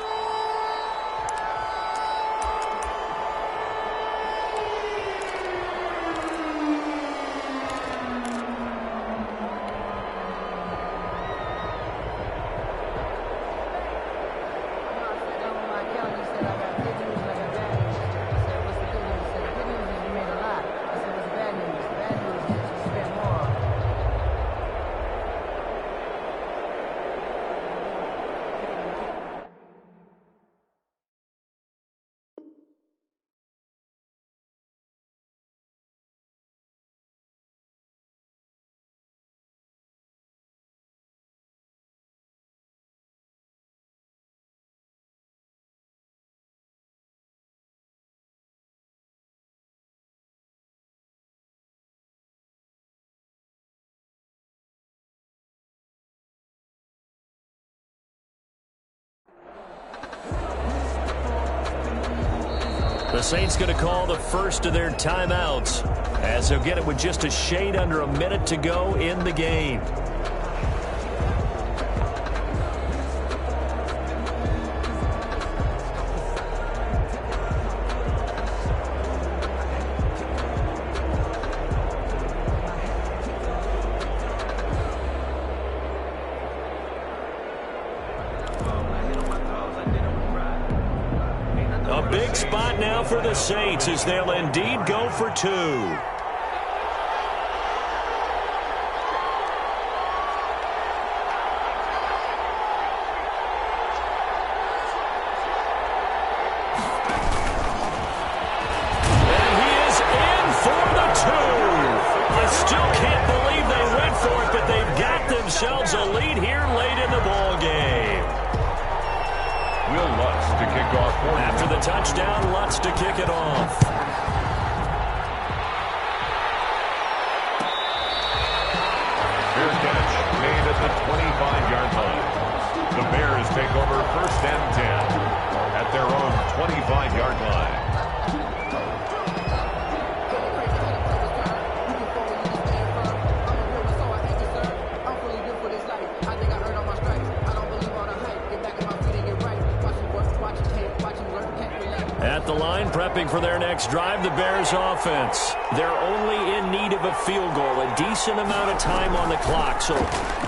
The Saints going to call the first of their timeouts as they'll get it with just a shade under a minute to go in the game. A big spot now for the Saints as they'll indeed go for 2. Themselves a lead here late in the ball game. Will Lutz to kick off. After the touchdown, Lutz to kick it off. Fair catch made at the 25-yard line. The Bears take over 1st and 10 at their own 25-yard line. At the line, prepping for their next drive, the Bears offense. They're only in need of a field goal, a decent amount of time on the clock. So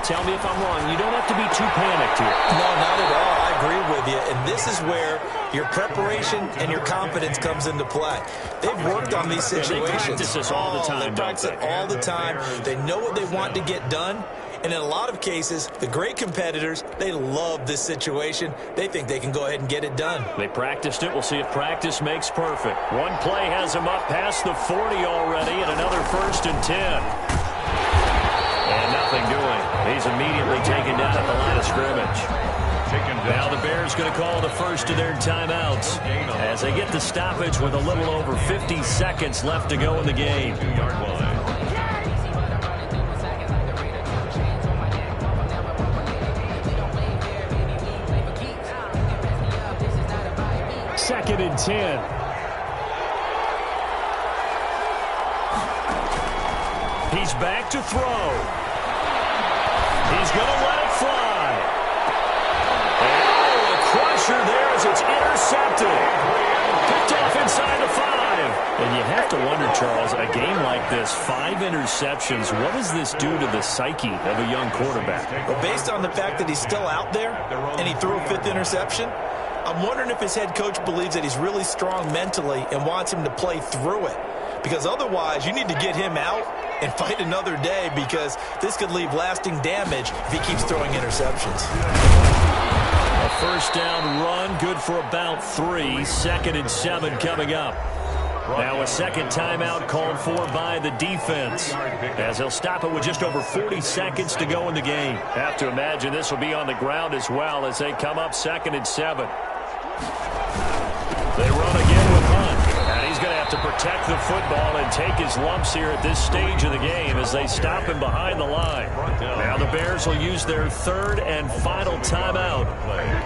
tell me if I'm wrong. You don't have to be too panicked here. No, not at all. I agree with you. And this is where your preparation and your confidence comes into play. They've worked on these situations. They practice this all the time. They practice it all the time. They know what they want to get done. And in a lot of cases, the great competitors, they love this situation. They think they can go ahead and get it done. They practiced it. We'll see if practice makes perfect. One play has him up past the 40 already, and another 1st and 10. And nothing doing. He's immediately taken down at the line of scrimmage. Now the Bears going to call the first of their timeouts as they get the stoppage with a little over 50 seconds left to go in the game. 2-yard line. Second and 10. He's back to throw. He's going to let it fly. And oh, a crusher there as it's intercepted. Picked off inside the 5. And you have to wonder, Charles, a game like this, 5 interceptions, what does this do to the psyche of a young quarterback? Well, based on the fact that he's still out there and he threw a 5th interception, I'm wondering if his head coach believes that he's really strong mentally and wants him to play through it. Because otherwise, you need to get him out and fight another day, because this could leave lasting damage if he keeps throwing interceptions. A first down run, good for about 3. 2nd and 7 coming up. Now a second timeout called for by the defense, as they'll stop it with just over 40 seconds to go in the game. Have to imagine this will be on the ground as well as they come up 2nd and 7. They run again with Hunt, and he's going to have to protect the football and take his lumps here at this stage of the game as they stop him behind the line. Now the Bears will use their 3rd and final timeout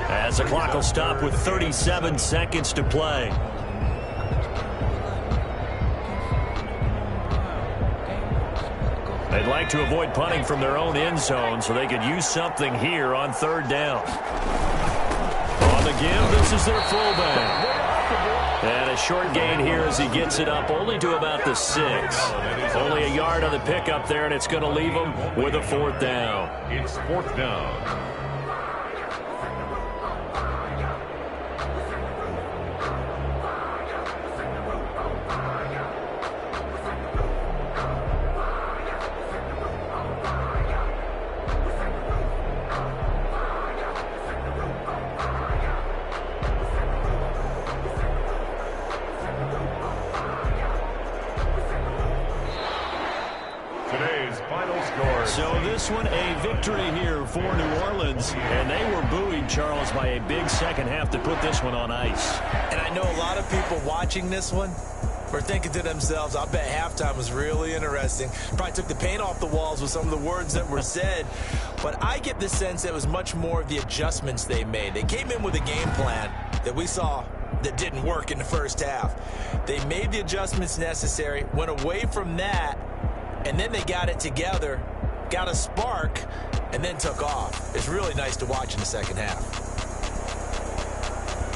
as the clock will stop with 37 seconds to play. They'd like to avoid punting from their own end zone so they could use something here on 3rd down. On the give, this is their fullback. And a short gain here as he gets it up only to about the 6. Only a yard on the pickup there, and it's going to leave him with a 4th down. It's 4th down. So this one, a victory here for New Orleans, and they were buoyed, Charles, by a big second half to put this one on ice. And I know a lot of people watching this one were thinking to themselves, I bet halftime was really interesting. Probably took the paint off the walls with some of the words that were said. But I get the sense it was much more of the adjustments they made. They came in with a game plan that we saw that didn't work in the first half. They made the adjustments necessary, went away from that, and then they got it together, got a spark, and then took off. It's really nice to watch in the second half.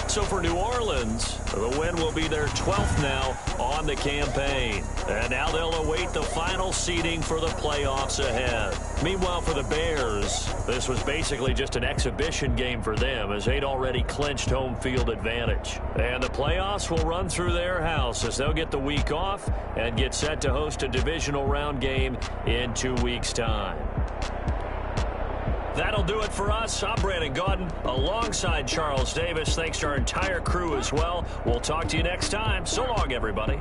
So for New Orleans, the win will be their 12th now on the campaign. And now they'll await the final seeding for the playoffs ahead. Meanwhile, for the Bears, this was basically just an exhibition game for them as they'd already clinched home field advantage. And the playoffs will run through their house as they'll get the week off and get set to host a divisional round game in 2 weeks' time. That'll do it for us. I'm Brandon Gaudin alongside Charles Davis. Thanks to our entire crew as well. We'll talk to you next time. So long, everybody.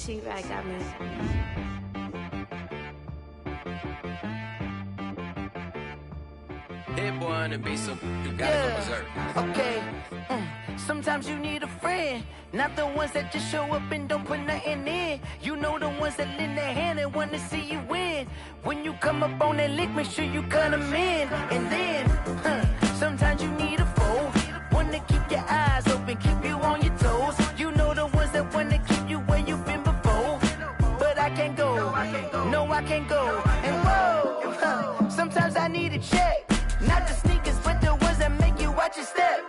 T-Rack got me. Hit boy on the beat, so you gotta go berserk. Okay. Sometimes you need a friend, not the ones that just show up and don't put nothing in. You know the ones that lend their hand and want to see you win. When you come up on that lick, make sure you cut them in. And then, sometimes you need a foe, one to keep your eyes open, keep you on your toes. You know the ones that want to keep you where you've been before. But I can't go, no I can't go. And whoa, sometimes I need a check, not the sneakers, but the ones that make you watch your step.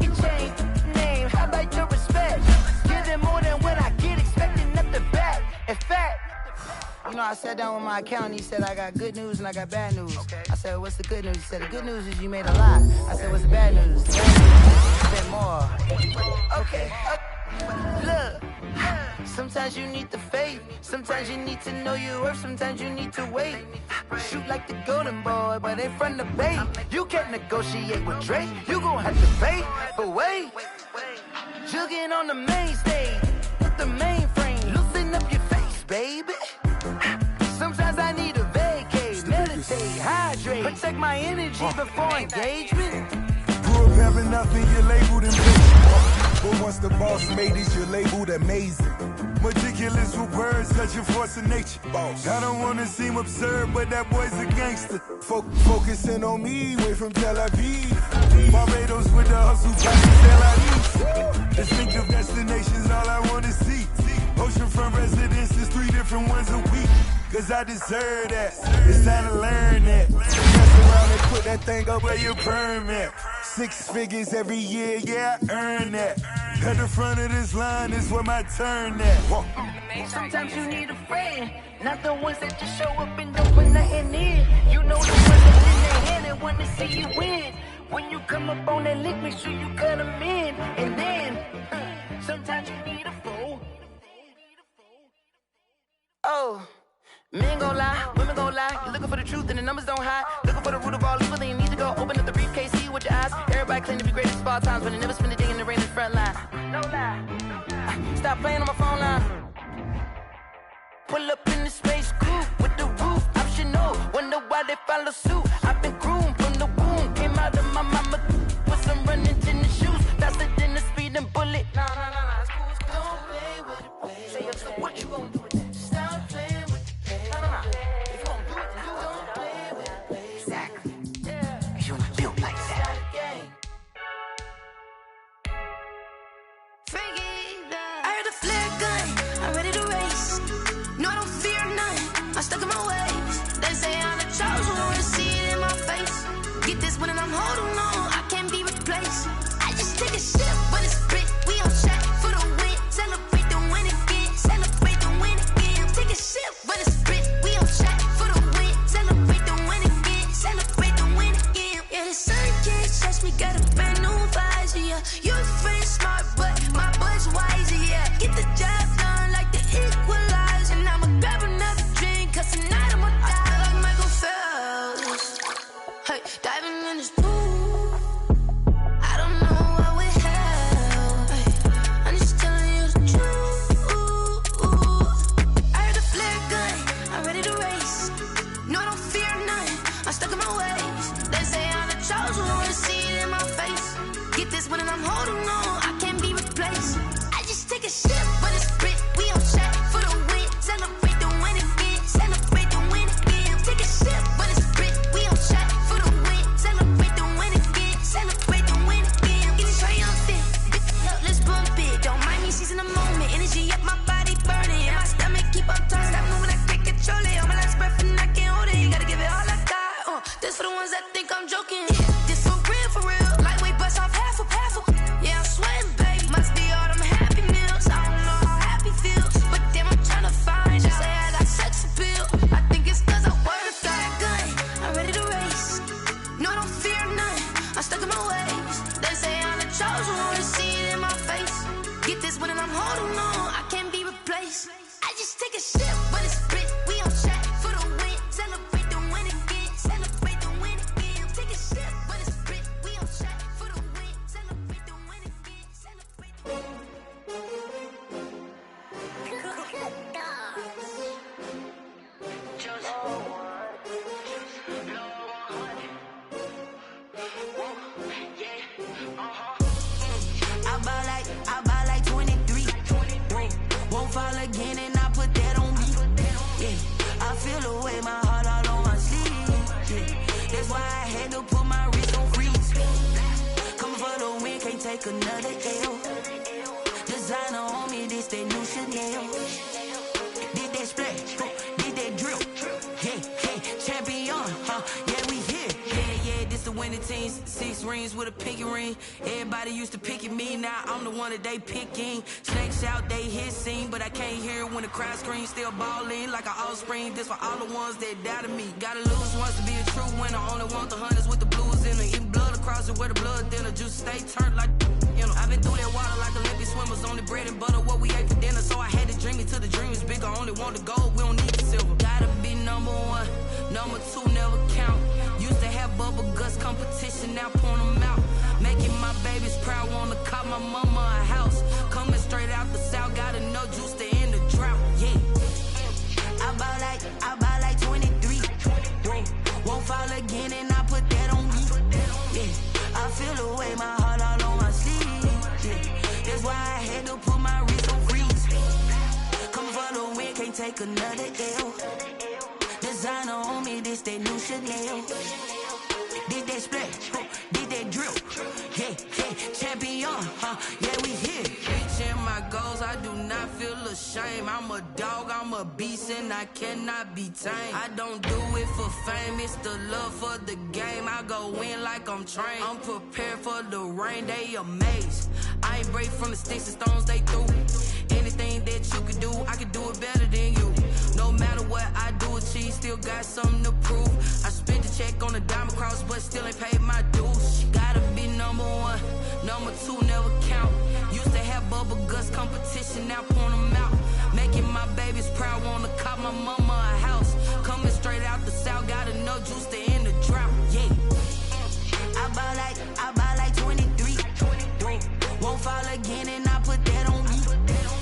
Your chain, name, how about your respect? Give them more than what I get, expecting up the back. In fact, you know, I sat down with my accountant, he said I got good news and I got bad news. I said, what's the good news? He said, the good news is you made a lot. I said, what's the bad news? The bad news, you spent more. Okay. Look, sometimes you need the faith, sometimes you need to know your worth, sometimes you need to wait. Shoot like the golden boy, but ain't from the bay. You can't negotiate with Drake, you gon' have to pay. But wait, jugging on the main stage, with the mainframe, loosen up your face, baby. Sometimes I need a vacate, meditate, hydrate, protect my energy before engagement. Grew up having nothing, you're labeled impatient. But once the boss made it, you're labeled amazing. Meticulous with words, such a force of nature. I don't wanna seem absurd, but that boy's a gangster. Focusing on me, way from Tel Aviv. Barbados with the hustle, Tel distinctive destinations, all I wanna see. Oceanfront residences, 3 different ones a week. Cause I deserve that, it's time to learn that. Mess around and put that thing up where you permit. 6 figures every year, yeah, I earn that. At the front of this line is where my turn at. Sometimes you need a friend, not the ones that just show up and don't put nothing in. You know the ones that lend their hand and want to see you win. When you come up on that lick, make sure you cut them in. And then, sometimes you need a fool. Oh. Men gon' lie, women gon' lie. You're looking for the truth and the numbers don't hide. Looking for the root of all evil, then you need to go open up the briefcase, see with your eyes. Everybody claim to be greatest of all times, but they never spend a day in the rain in the front line. No lie. Stop playing on my phone line. Pull up in the space coupe with the roof optional. Wonder why they follow suit. I've been groomed from the womb. Came out of my mama with some running tennis shoes. Faster than the speeding bullet. No, it's cool. Don't play with it, play. Say what you gon' do with that? Stop playing. I'm stuck in my ways. They say I'm the chosen one, to see it in my face. Get this one and I'm holding on, I can't be replaced. I just take a sip when it's split. We on track for the win. Celebrate the win again. Celebrate the win again. Take a sip when it's split. We on track for the win. Celebrate the win again. Celebrate the win again. Yeah, the sun can't touch me. Got a brand new visor. Yeah, your friend's smart, but my boy's wiser. Yeah, get the job done like the equalizer. And I'ma grab another. Cause tonight I'ma die like Michael Phelps. Hey, diving in this pool, I don't know what would help. Hey, I'm just telling you the truth. I heard the flare gun, I'm ready to race. No, I don't fear none, I'm stuck in my ways. They say I'm the chosen one, to see it in my face. Get this one and I'm holding on, I can't be replaced. I just take a sip, but it's split. We on track for the win. Celebrate the win again. Celebrate the win again. Take a sip, but it's split. We on track for the win. Celebrate the win again. Celebrate the win again. Get triumphant. Let's bump it. Don't mind me seizing the moment. Energy up, my body burning. And my stomach keep on turning. Stop moving, I can't control it. On my last breath and I can't hold it. You gotta give it all I got. This for the ones that think I'm joking. This for real. Lightweight bust off half a. Yeah, I'm sweating, baby. Must be all them happy meals. I don't know how happy feels, but damn, I'm trying to find you. Say I got sex appeal. I think it's cause I work that gun. I'm ready to race. No, I don't fear none. I'm stuck in my ways. They say I'm the chosen one, to see it in my face. Get this one and I'm holding on, I can't be replaced. I just take a sip, but it's split. We on track for the win. Celebrate the win again. Celebrate the win again. Take a sip. I buy like 23. Won't fall again and I put that on me. Yeah, I feel the way my heart all on my sleeve. Yeah, that's why I had to put my wrist on freeze. Coming for the win, can't take another L. Designer on me, this that new Chanel. Did that splash, did that drill. Yeah, champion, yeah, we here. Yeah, this the winning team. 6 rings with a pinky ring. Everybody used to pick at me, now I'm the one that they picking. Snakes out, they hissing, but I can't hear when the crowd screams. Still balling like an offspring. This for all the ones that doubted me. Gotta lose once to be a true winner. Only want the hunters with the blues in it. Eating blood across it where the blood thinner. Juice stay turned like, you know. I've been through that water like Olympic swimmers. Only bread and butter, what we ate for dinner. So I had to dream it till the dream is bigger. Only want the gold, we don't need the silver. Gotta be number 1, number 2 never count. Used to have bubble guts competition, now point them out. Making my babies proud, wanna cop my mama a house. Coming straight out the south, gotta know juice to end the drought. Yeah, I buy like 23. Won't fall again and I put that on me. Yeah, I feel the way my heart all on my sleeve. Yeah, that's why I had to put my wrist on freeze. Coming for the win, can't take another L. Designer on me, this that new Chanel. Did that splash, did that drill. Yeah, champion, yeah, we here. Reaching my goals, I do not feel ashamed. I'm a dog, I'm a beast, and I cannot be tamed. I don't do it for fame, it's the love for the game. I go in like I'm trained. I'm prepared for the rain, they amazed. I ain't break from the sticks and stones they threw. Anything that you can do, I can do it better than you. No matter what I do, achieve, still got something to prove. I spent the check on the diamond cross, but still ain't paid my dues. Gotta be number 1, number 2 never count. Used to have bubble guts competition, now point them out. Making my babies proud, wanna cop my mama a house. Coming straight out the south, gotta know juice to end the drought. Yeah, I buy like 23. Won't fall again and I put that on me.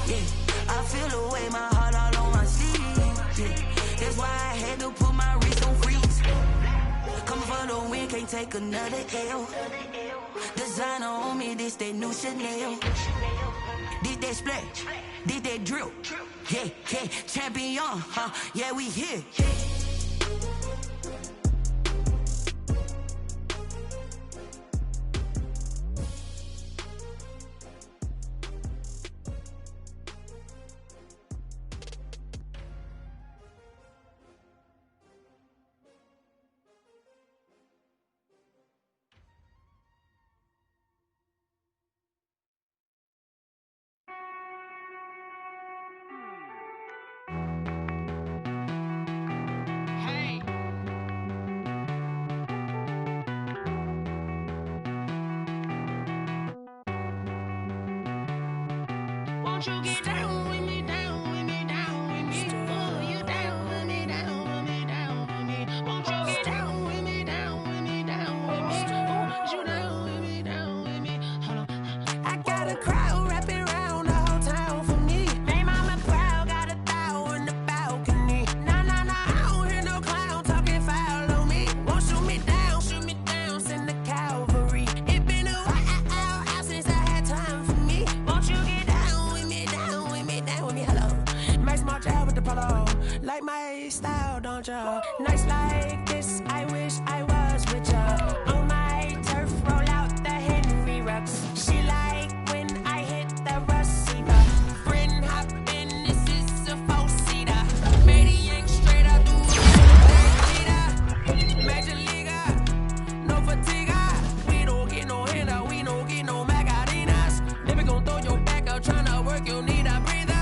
Yeah, I feel the way my heart all on my sleeve. Yeah, that's why I had to put my wrist on freeze. Coming for the win, can't take another L. Designer on me, this that new Chanel. Did that splash, did that drill. Yeah, champion, yeah, we here. Won't you get down with me, down with me, down with me? Oh, you down with me, down with me, down with me. Won't you get down with me, down with me, down with me? Oh, you down with me, down with me? Hold on. I got a crowd wrapping around the whole town for me. Made mama proud, got a thou on the balcony. Nah, I don't hear no clown talking foul on me. Won't shoot me down, send the cavalry. It been a while since I had time for me. Won't you get down with me, down with me, down with me? Hello. Nice small job with the polo. Like my style, don't ya? Nice like this, I wish I was with ya. On my turf, roll out the Henry Rux. She like when I hit the receiver. Friend hop in, this is a 4-seater. Maniac straight out the wood. Major leaguer, no fatigue. We don't get no hitter, we don't get no Macarinas. Never gon' throw your back out, tryna work, you need a breather.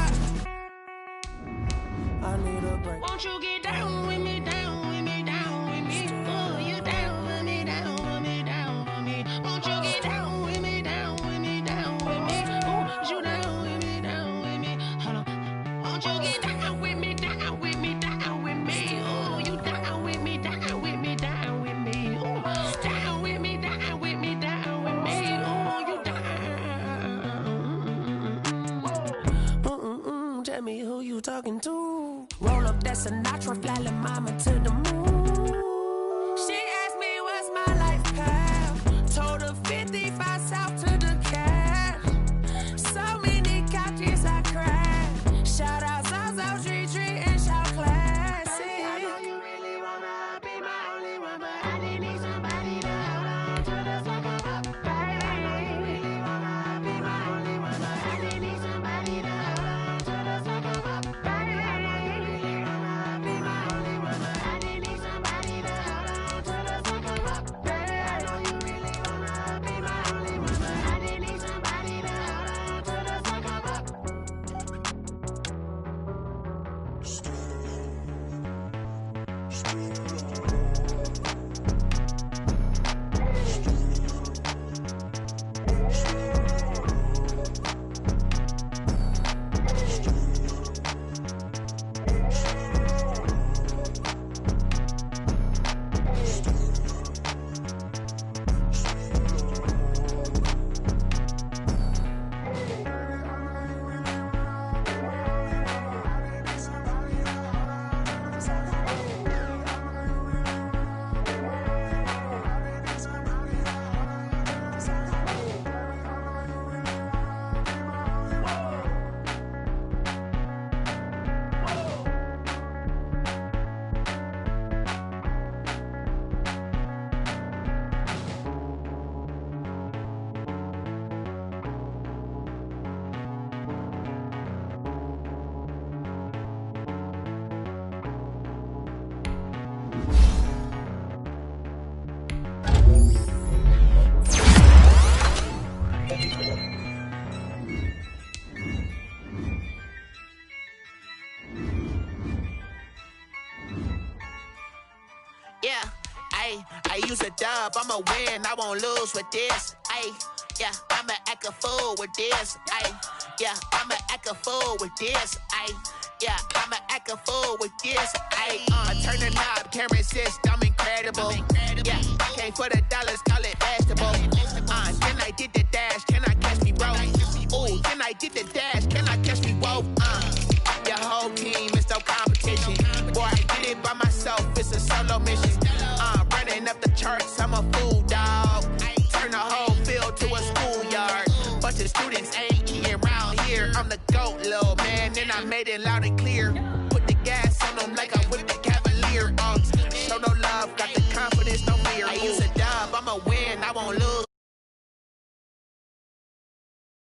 I need a break. Won't you get down with me, down with me, down with me? Oh, you down with me, down with me, down with me? Won't you get down with me, down with me, down with me? Oh, you down with me, down with me? Hold on. Won't you get down with me, down with me, down with me? Oh, you down with me, down with me, down with me? Oh, down with me, down with me, down with me? Oh, you down. Tell me who you talking to. Roll up that's a natural fly la mama to the moon. She asked me what's my life path. Told her 55 south to the cat. So many couches I cried. Shout out Zazo, Tree Tree, and shout classic. I know you really wanna be my only one, but I didn't need somebody to hold on to the sucker up, baby. I know you really wanna be my only one, but I didn't need somebody to hold on to the sucker up, baby. I know you really wanna be my only one, but I didn't need somebody to hold on to the sucker up, baby. I know you really wanna be my only one, but I didn't need somebody to hold on to the sucker up. Yeah, I use a dub, I'ma win, I won't lose with this. Yeah, I'ma act a fool with this. Yeah, I'ma act a fool with this. Yeah, I'ma act a fool with this. I turn the knob, can't resist, I'm incredible. Yeah, came for the dollars, call it vegetable. Then I did the dash, can I catch me, bro? Ooh, then I did the dash, can I catch me, whoa? Your whole team is no competition. Boy, I did it by myself, it's a solo mission. Running up the charts, I'm a fool